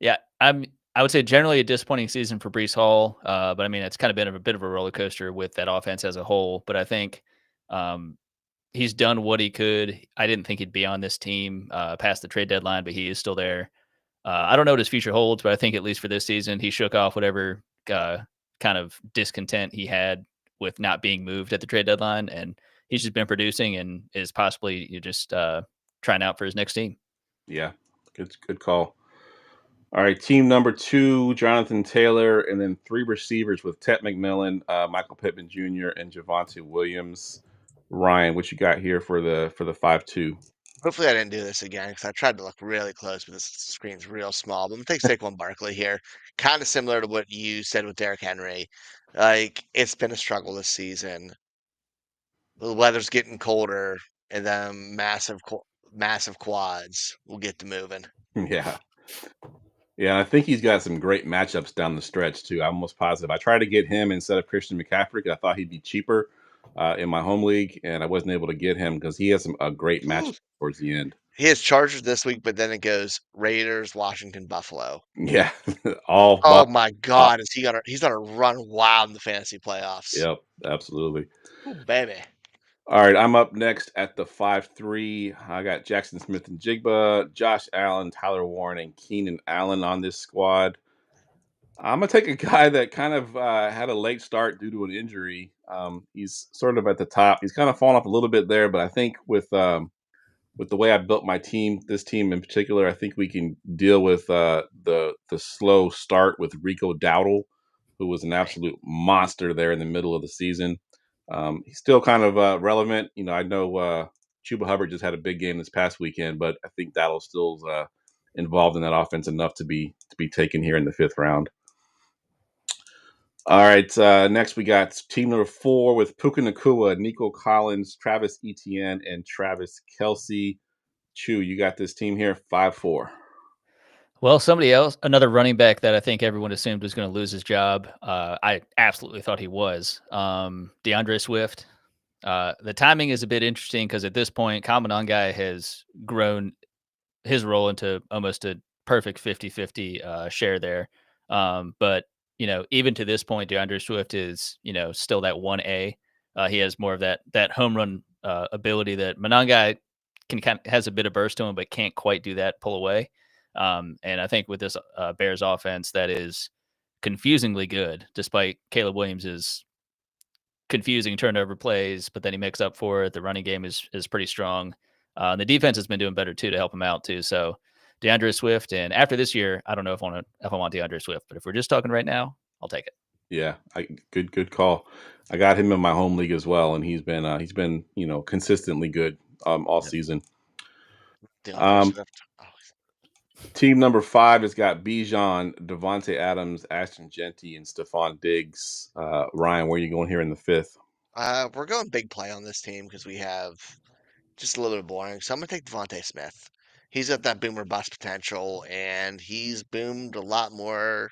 yeah, I would say generally a disappointing season for Brees Hall. But I mean, it's kind of been a bit of a roller coaster with that offense as a whole. But I think um, he's done what he could. I didn't think he'd be on this team past the trade deadline, but he is still there. I don't know what his future holds, but I think at least for this season, he shook off whatever kind of discontent he had with not being moved at the trade deadline, and he's just been producing and is possibly just trying out for his next team. Yeah, good call. All right, team number 2, Jonathan Taylor, and then 3 receivers with Ted McMillan, Michael Pittman Jr., and Javonte Williams. Ryan, what you got here for the 5-2? Hopefully, I didn't do this again because I tried to look really close, but this screen's real small. But I'm gonna take Saquon Barkley here. Kind of similar to what you said with Derrick Henry. Like it's been a struggle this season. The weather's getting colder, and then massive quads will get to moving. Yeah. Yeah, I think he's got some great matchups down the stretch too. I'm almost positive. I tried to get him instead of Christian McCaffrey 'cause I thought he'd be cheaper in my home league, and I wasn't able to get him because he has a great matchup towards the end. He has Chargers this week, but then it goes Raiders, Washington, Buffalo. Yeah, all Oh Buff. my God, he's gonna run wild in the fantasy playoffs. Yep, absolutely. Ooh, baby. All right, I'm up next at the 5-3. I got Jackson Smith and Jigba, Josh Allen, Tyler Warren, and Keenan Allen on this squad. I'm gonna take a guy that kind of had a late start due to an injury. He's sort of at the top. He's kind of fallen off a little bit there, but I think with the way I built my team, this team in particular, I think we can deal with the slow start with Rico Dowdle, who was an absolute monster there in the middle of the season. He's still kind of relevant. You know, I know Chuba Hubbard just had a big game this past weekend, but I think Dowdle still's involved in that offense enough to be taken here in the 5th round. All right, next we got team number 4 with Puka Nacua, Nico Collins, Travis Etienne, and Travis Kelce. Chew, you got this team here 5-4. Well, somebody else, another running back that I think everyone assumed was going to lose his job. I absolutely thought he was. DeAndre Swift. The timing is a bit interesting because at this point, Kyle Monangai has grown his role into almost a perfect 50-50 share there. But, even to this point, DeAndre Swift is, still that 1A. He has more of that home run ability that Monangai has a bit of burst to him, but can't quite do that pull away. And I think with this Bears offense that is confusingly good, despite Caleb Williams' confusing turnover plays, but then he makes up for it. The running game is pretty strong. The defense has been doing better too to help him out too. So DeAndre Swift, and after this year, I don't know if I want DeAndre Swift, but if we're just talking right now, I'll take it. Yeah, good call. I got him in my home league as well, and he's been consistently good all Yep. season. DeAndre Swift. Oh, Team number 5 has got Bijan, Devontae Adams, Ashton Genty, and Stephon Diggs. Ryan, where are you going here in the 5th? we're going big play on this team because we have just a little bit boring. So I'm gonna take Devontae Smith. He's got that boomer bust potential, and he's boomed a lot more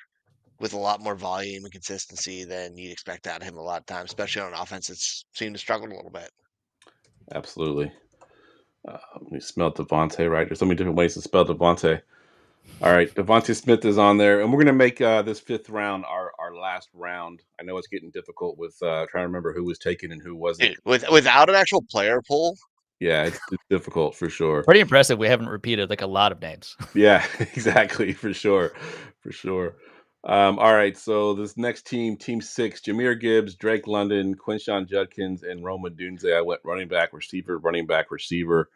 with a lot more volume and consistency than you'd expect out of him a lot of times, especially on an offense that's seemed to struggle a little bit. Absolutely. Let me spell Devontae right. There's so many different ways to spell Devontae. All right, Devontae Smith is on there, and we're going to make this 5th round our last round. I know it's getting difficult with trying to remember who was taken and who wasn't. Dude, without an actual player pool, Yeah, it's difficult for sure. Pretty impressive. We haven't repeated like a lot of names. Yeah, exactly, for sure. All right, so this next team 6, Jahmyr Gibbs, Drake London, Quinshawn Judkins, and Rome Odunze. I went running back, receiver.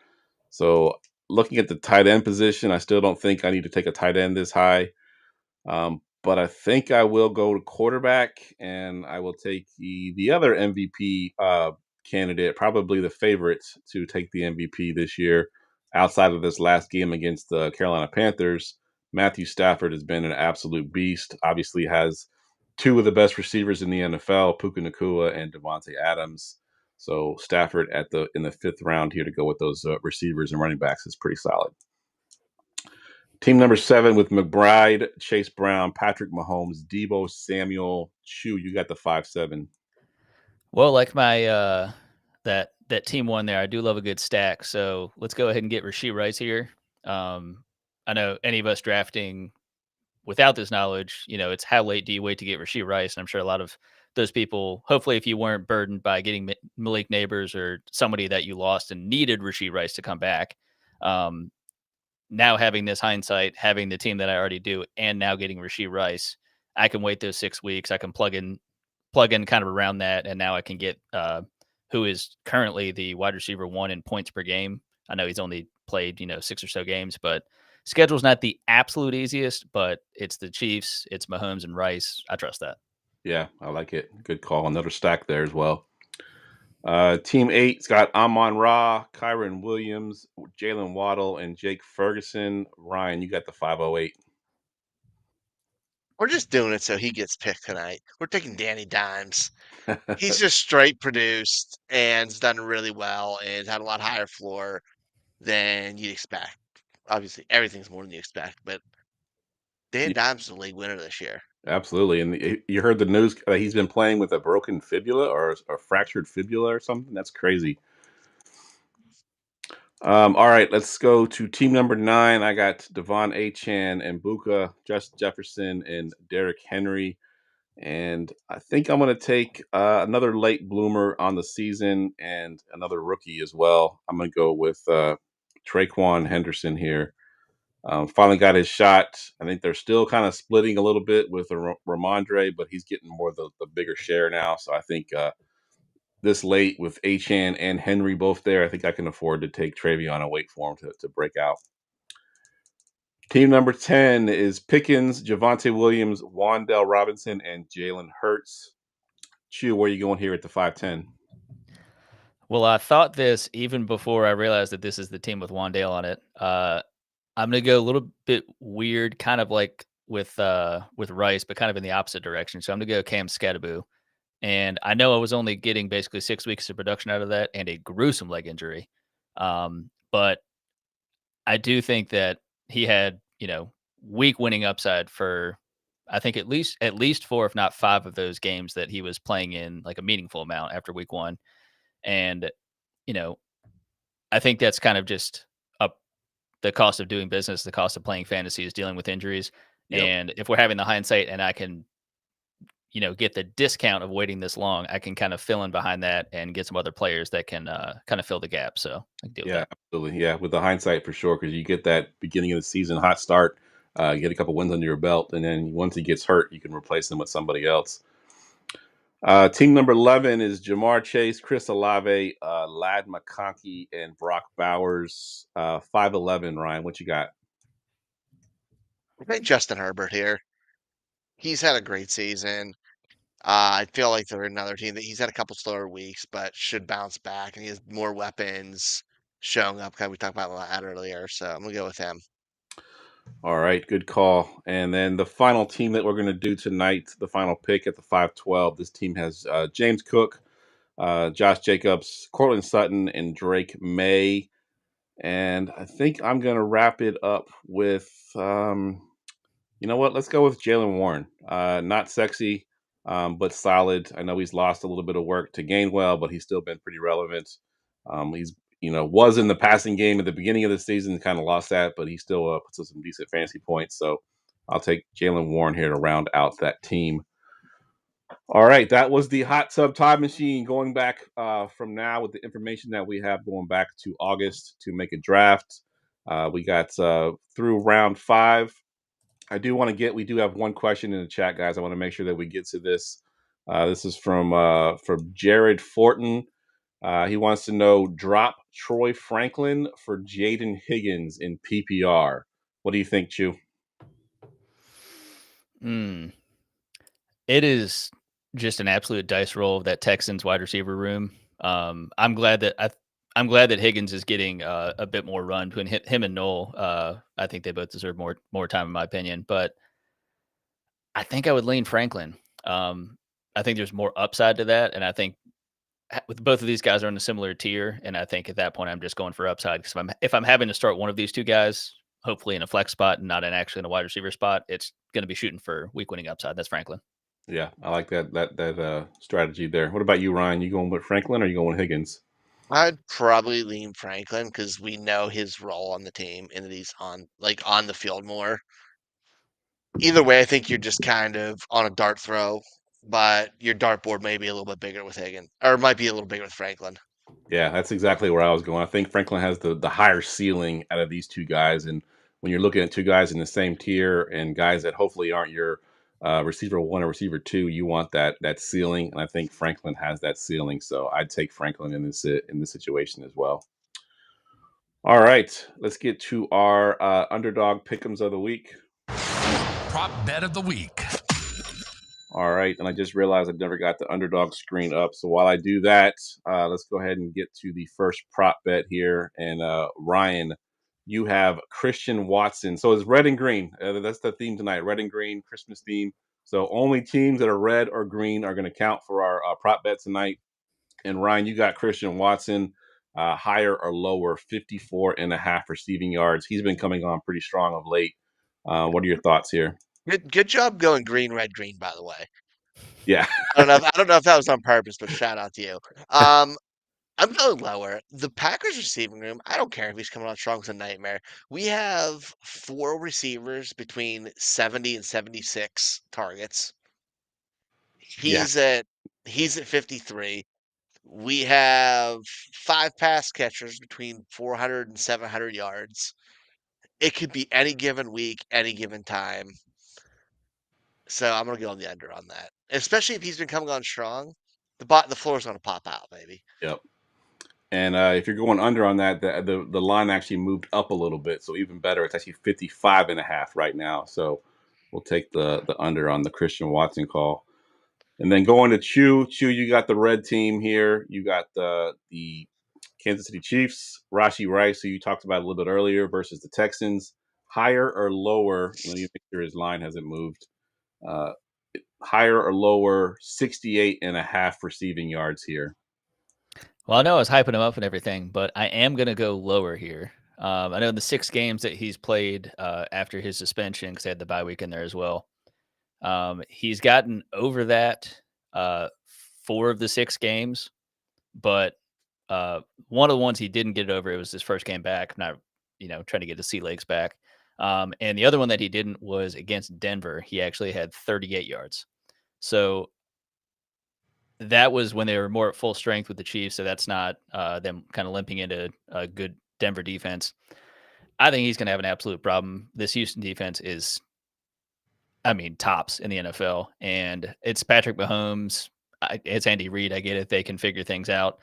So looking at the tight end position, I still don't think I need to take a tight end this high. But I think I will go to quarterback, and I will take the other MVP candidate, probably the favorite to take the MVP this year, outside of this last game against the Carolina Panthers. Matthew Stafford has been an absolute beast. Obviously, has two of the best receivers in the NFL, Puka Nacua and Devontae Adams. So Stafford in the fifth round here to go with those receivers and running backs is pretty solid. Team number 7 with McBride, Chase Brown, Patrick Mahomes, Debo Samuel. Chew, you got the 5-7. Well, like my that team one there, I do love a good stack. So let's go ahead and get Rashee Rice here. I know any of us drafting without this knowledge, it's how late do you wait to get Rashee Rice? And I'm sure a lot of those people, hopefully, if you weren't burdened by getting Malik Neighbors or somebody that you lost and needed Rashee Rice to come back, now having this hindsight, having the team that I already do, and now getting Rashee Rice, I can wait those 6 weeks. I can plug in kind of around that, and now I can get who is currently the wide receiver 1 in points per game. I know he's only played 6 or so games, but schedule's not the absolute easiest. But it's the Chiefs, it's Mahomes and Rice. I trust that. Yeah, I like it. Good call. Another stack there as well. Team 8's got Amon-Ra, Kyron Williams, Jalen Waddle, and Jake Ferguson. Ryan, you got the 508. We're just doing it so he gets picked tonight. We're taking Danny Dimes. He's just straight produced and has done really well and had a lot higher floor than you'd expect. Obviously, everything's more than you expect, but Dan Dimes is the league winner this year. Absolutely. And you heard the news that he's been playing with a broken fibula or a fractured fibula or something? That's crazy. All right, let's go to team number 9. I got Devon Achane and Buka, Justin Jefferson, and Derrick Henry. And I think I'm going to take another late bloomer on the season and another rookie as well. I'm going to go with Traquan Henderson here. Finally got his shot. I think they're still kind of splitting a little bit with Ramondre, but he's getting more the bigger share now. So I think this late with Achane and Henry both there, I think I can afford to take Travion and wait for him to break out. Team number 10 is Pickens, Javonte Williams, Wan'Dale Robinson, and Jalen Hurts. Chew, where are you going here at the 5-10? Well, I thought this even before I realized that this is the team with Wan'Dale on it. I'm going to go a little bit weird, kind of like with Rice, but kind of in the opposite direction. So I'm going to go Cam Skattebo. And I know I was only getting basically 6 weeks of production out of that and a gruesome leg injury. But I do think that he had, week winning upside for, I think at least 4, if not 5 of those games that he was playing in like a meaningful amount after week 1. And, I think that's kind of just up the cost of doing business, the cost of playing fantasy is dealing with injuries. Yep. And if we're having the hindsight and I can, get the discount of waiting this long, I can kind of fill in behind that and get some other players that can kind of fill the gap. So I can deal with that. Absolutely. Yeah, with the hindsight for sure, because you get that beginning of the season hot start, you get a couple wins under your belt, and then once he gets hurt, you can replace him with somebody else. Team number 11 is Jamar Chase, Chris Olave, Lad McConkey, and Brock Bowers. 5-11, Ryan, what you got? I think Justin Herbert here. He's had a great season. I feel like they're another team that he's had a couple slower weeks, but should bounce back, and he has more weapons showing up. Kind of we talked about that earlier, so I'm gonna go with him. All right, good call. And then the final team that we're going to do tonight, the final pick at the 5-12. This team has James Cook, Josh Jacobs, Cortland Sutton, and Drake May. And I think I'm going to wrap it up with, you know what? Let's go with Jaylen Warren. Not sexy, but solid. I know he's lost a little bit of work to Gainwell, but he's still been pretty relevant. He's was in the passing game at the beginning of the season, kind of lost that, but he still puts up some decent fantasy points. So I'll take Jaylen Warren here to round out that team. All right, that was the Hot Tub Time Machine going back from now with the information that we have going back to August to make a draft. We got through round 5. I do want to we do have one question in the chat, guys. I want to make sure that we get to this. This is from Jared Fortin. He wants to know, drop Troy Franklin for Jaden Higgins in PPR. What do you think, Chew? It is just an absolute dice roll of that Texans wide receiver room. I'm glad that Higgins is getting a bit more run between him and Noel. I think they both deserve more time, in my opinion. But I think I would lean Franklin. I think there's more upside to that, and I think with both of these guys are in a similar tier, and I think at that point I'm just going for upside because if I'm having to start one of these two guys, hopefully in a flex spot and not actually in a wide receiver spot, it's going to be shooting for week winning upside. That's Franklin. Yeah, I like that strategy there. What about you, Ryan? You going with Franklin or you going with Higgins? I'd probably lean Franklin because we know his role on the team and that he's on the field more. Either way, I think you're just kind of on a dart throw, but your dartboard may be a little bit bigger with Higgins, or might be a little bigger with Franklin. Yeah, that's exactly where I was going. I think Franklin has the higher ceiling out of these two guys, and when you're looking at two guys in the same tier and guys that hopefully aren't your receiver one or receiver two, you want that ceiling, and I think Franklin has that ceiling. So I'd take Franklin in this situation as well. All right, let's get to our underdog pick'ems of the week. Prop bet of the week. All right, and I just realized I never got the underdog screen up. So while I do that, let's go ahead and get to the first prop bet here. And Ryan, you have Christian Watson. So it's red and green. That's the theme tonight, red and green, Christmas theme. So only teams that are red or green are going to count for our prop bet tonight. And Ryan, you got Christian Watson, higher or lower, 54.5 receiving yards. He's been coming on pretty strong of late. What are your thoughts here? Good job going green, red, green. By the way, Yeah. I don't know if that was on purpose, but shout out to you. I'm going lower. The Packers receiving room, I don't care if he's coming on strong as a nightmare. We have 4 receivers between 70 and 76 targets. Yeah. He's at 53. We have 5 pass catchers between 400 and 700 yards. It could be any given week, any given time. So I'm gonna go on the under on that. Especially if he's been coming on strong. The floor's gonna pop out, baby. Yep. And if you're going under on that, the line actually moved up a little bit. So even better, it's actually 55.5 right now. So we'll take the under on the Christian Watson call. And then going to Chew, you got the red team here. You got the Kansas City Chiefs, Rashi Rice, who you talked about a little bit earlier, versus the Texans. Higher or lower? Let me make sure his line hasn't moved. Uh, Higher or lower, 68.5 receiving yards here. Well, I know I was hyping him up and everything, but I am going to go lower here. I know in the 6 games that he's played after his suspension, because they had the bye week in there as well, he's gotten over that 4 of the 6 games, but one of the ones he didn't get over, it was his first game back, not trying to get his sea legs back. And the other one that he didn't was against Denver. He actually had 38 yards. So that was when they were more at full strength with the Chiefs. So that's not them kind of limping into a good Denver defense. I think he's going to have an absolute problem. This Houston defense is, tops in the NFL. And it's Patrick Mahomes. It's Andy Reid. I get it. They can figure things out.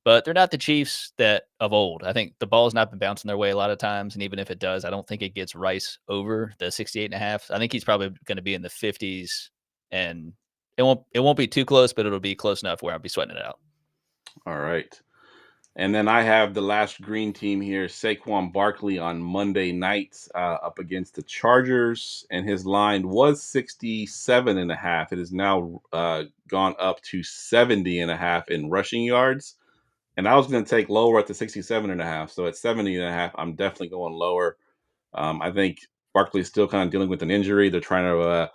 But they're not the Chiefs that of old. I think the ball's not been bouncing their way a lot of times. And even if it does, I don't think it gets Rice over the 68.5. I think he's probably going to be in the 50s. And it won't be too close, but it'll be close enough where I'll be sweating it out. All right. And then I have the last green team here, Saquon Barkley on Monday night up against the Chargers. And his line was 67.5. It has now gone up to 70.5 in rushing yards. And I was going to take lower at the 67.5. So at 70.5, I'm definitely going lower. I think Barkley is still kind of dealing with an injury. They're trying to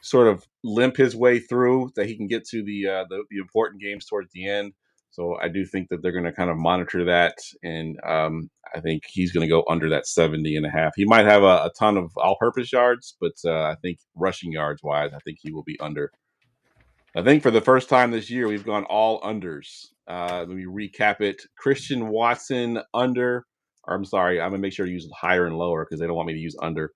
sort of limp his way through that he can get to the important games towards the end. So I do think that they're going to kind of monitor that, and I think he's going to go under that 70.5. He might have a ton of all-purpose yards, but I think rushing yards wise, I think he will be under. I think for the first time this year, we've gone all unders. Let me recap it. Christian Watson under. Or I'm sorry, I'm going to make sure to use higher and lower because they don't want me to use under.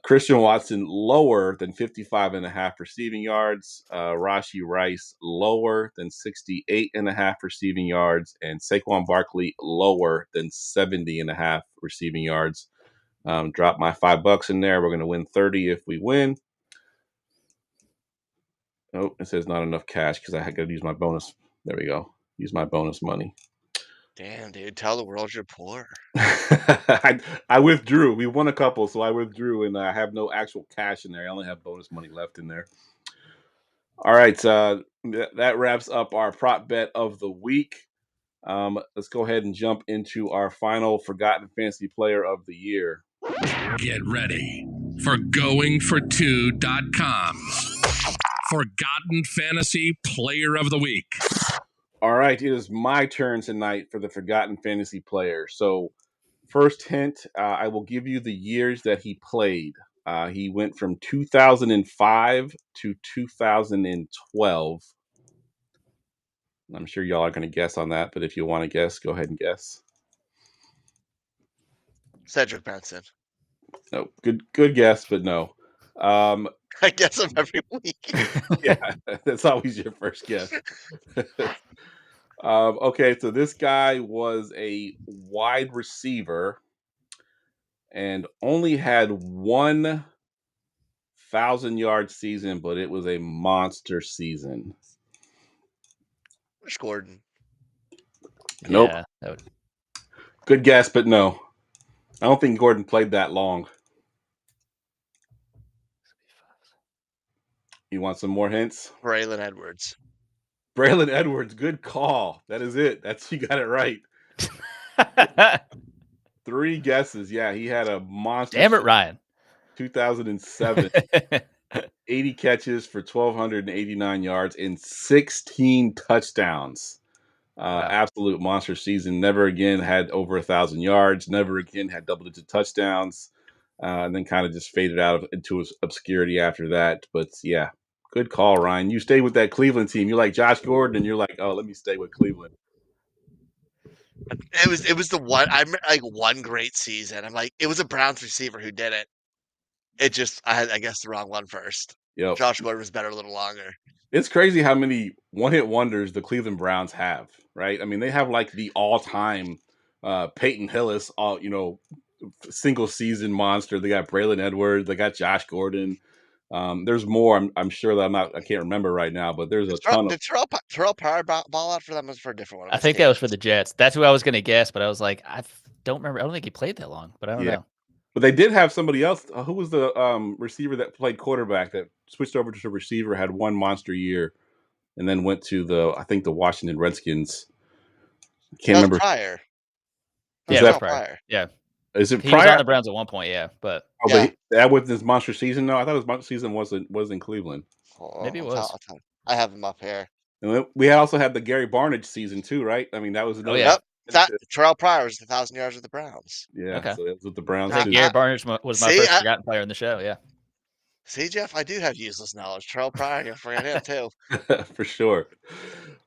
Christian Watson lower than 55.5 receiving yards. Rashi Rice lower than 68.5 receiving yards. And Saquon Barkley lower than 70.5 receiving yards. Drop my $5 in there. We're going to win 30 if we win. Oh, it says not enough cash because I got to use my bonus. There we go. Use my bonus money. Damn, dude. Tell the world you're poor. I withdrew. We won a couple, so I withdrew, and I have no actual cash in there. I only have bonus money left in there. All right, that wraps up our prop bet of the week. Let's go ahead and jump into our final Forgotten Fantasy Player of the Year. Get ready for goingfor2.com's Forgotten Fantasy Player of the Week. All right, it is my turn tonight for the Forgotten Fantasy Player. So, first hint, I will give you the years that he played. He went from 2005 to 2012. I'm sure y'all are going to guess on that, but if you want to guess, go ahead and guess. Cedric Benson. No, good guess, but no. I guess him every week. Yeah, that's always your first guess. Okay, so this guy was a wide receiver and only had 1,000-yard season, but it was a monster season. Josh Gordon. Nope. Yeah, that would... Good guess, but no. I don't think Gordon played that long. You want some more hints? Braylon Edwards. Braylon Edwards, good call. That is it. You got it right. 3 guesses. Yeah, he had a monster. Damn it, Ryan. 2007. 80 catches for 1,289 yards and 16 touchdowns. Wow. Absolute monster season. Never again had over 1,000 yards. Never again had double-digit touchdowns. And then kind of just faded out into obscurity after that. But yeah, good call, Ryan. You stayed with that Cleveland team. You're like Josh Gordon, and you're like, oh, let me stay with Cleveland. It was the one. I remember like one great season. I'm like, it was a Browns receiver who did it. It just I had, I guess, the wrong one first. Yep. Josh Gordon was better a little longer. It's crazy how many one-hit wonders the Cleveland Browns have, right? I mean, they have like the all-time Peyton Hillis, single season monster. They got Braylon Edwards. They got Josh Gordon. There's more. I'm sure that I can't remember right now, but there's a ton of. Did Terrell Power ball out for them? Was for a different one. I think that was for the Jets. That's who I was going to guess, but I was like, I don't remember. I don't think he played that long, but I don't know. But they did have somebody else. Who was the receiver that played quarterback that switched over to receiver, had one monster year, and then went to the Washington Redskins. Can't remember. Pryor. Yeah, Pryor. Yeah. Is it he Pryor? was on the Browns at one point, yeah. But but that was his monster season. No, I thought his monster season was in Cleveland. Maybe it was. I have him up here. And we also had the Gary Barnidge season too, right? I mean, that was another. Oh, yeah. Terrell Pryor was 1,000 yards with the Browns. Yeah, okay. So that was with the Browns. I think Gary Barnidge was my first forgotten player in the show. Yeah. See, Geoff, I do have useless knowledge. Terrell Pryor, I forgot him too. For sure.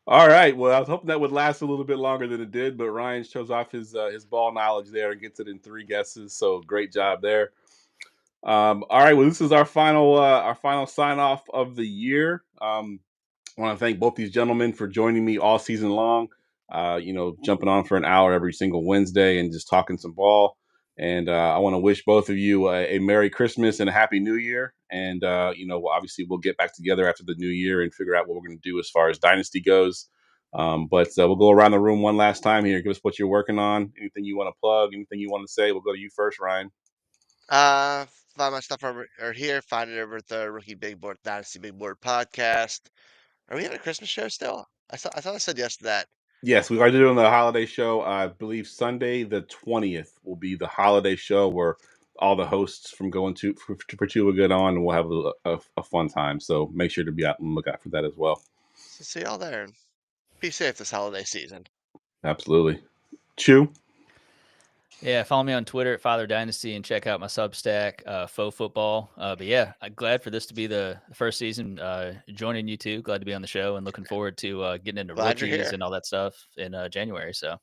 All right. Well, I was hoping that would last a little bit longer than it did, but Ryan shows off his ball knowledge there and gets it in 3 guesses. So great job there. All right. Well, this is our final sign off of the year. I want to thank both these gentlemen for joining me all season long. Jumping on for an hour every single Wednesday and just talking some ball. And I want to wish both of you a Merry Christmas and a Happy New Year. And, obviously we'll get back together after the new year and figure out what we're going to do as far as Dynasty goes. But we'll go around the room one last time here. Give us what you're working on. Anything you want to plug, anything you want to say. We'll go to you first, Ryan. Find my stuff over here. Find it over at the Rookie Big Board Dynasty Big Board podcast. Are we having a Christmas show still? I thought I said yes to that. Yes, we are doing the holiday show. I believe Sunday the 20th will be the holiday show where all the hosts from going to for 2 will get on, and we'll have a fun time. So make sure to be out and look out for that as well. So see y'all there. Be safe this holiday season. Absolutely. Chew. Yeah, follow me on Twitter at Father Dynasty and check out my Substack, Faux Football. But yeah, I'm glad for this to be the first season. Joining you two, glad to be on the show and looking forward to getting into rookies and all that stuff in January. So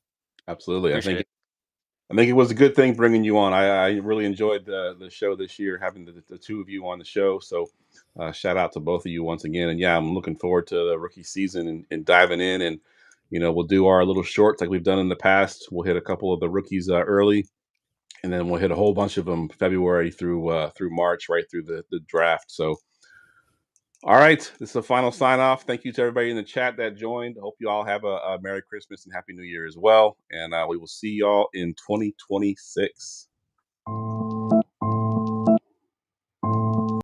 absolutely, I think it was a good thing bringing you on. I really enjoyed the show this year, having the 2 of you on the show. So shout out to both of you once again. And yeah, I'm looking forward to the rookie season and diving in and. We'll do our little shorts like we've done in the past. We'll hit a couple of the rookies early, and then we'll hit a whole bunch of them February through March, right through the draft. So All right, this is the final sign off. Thank you to everybody in the chat that joined. Hope you all have a Merry Christmas and Happy New Year as well. And we will see y'all in 2026.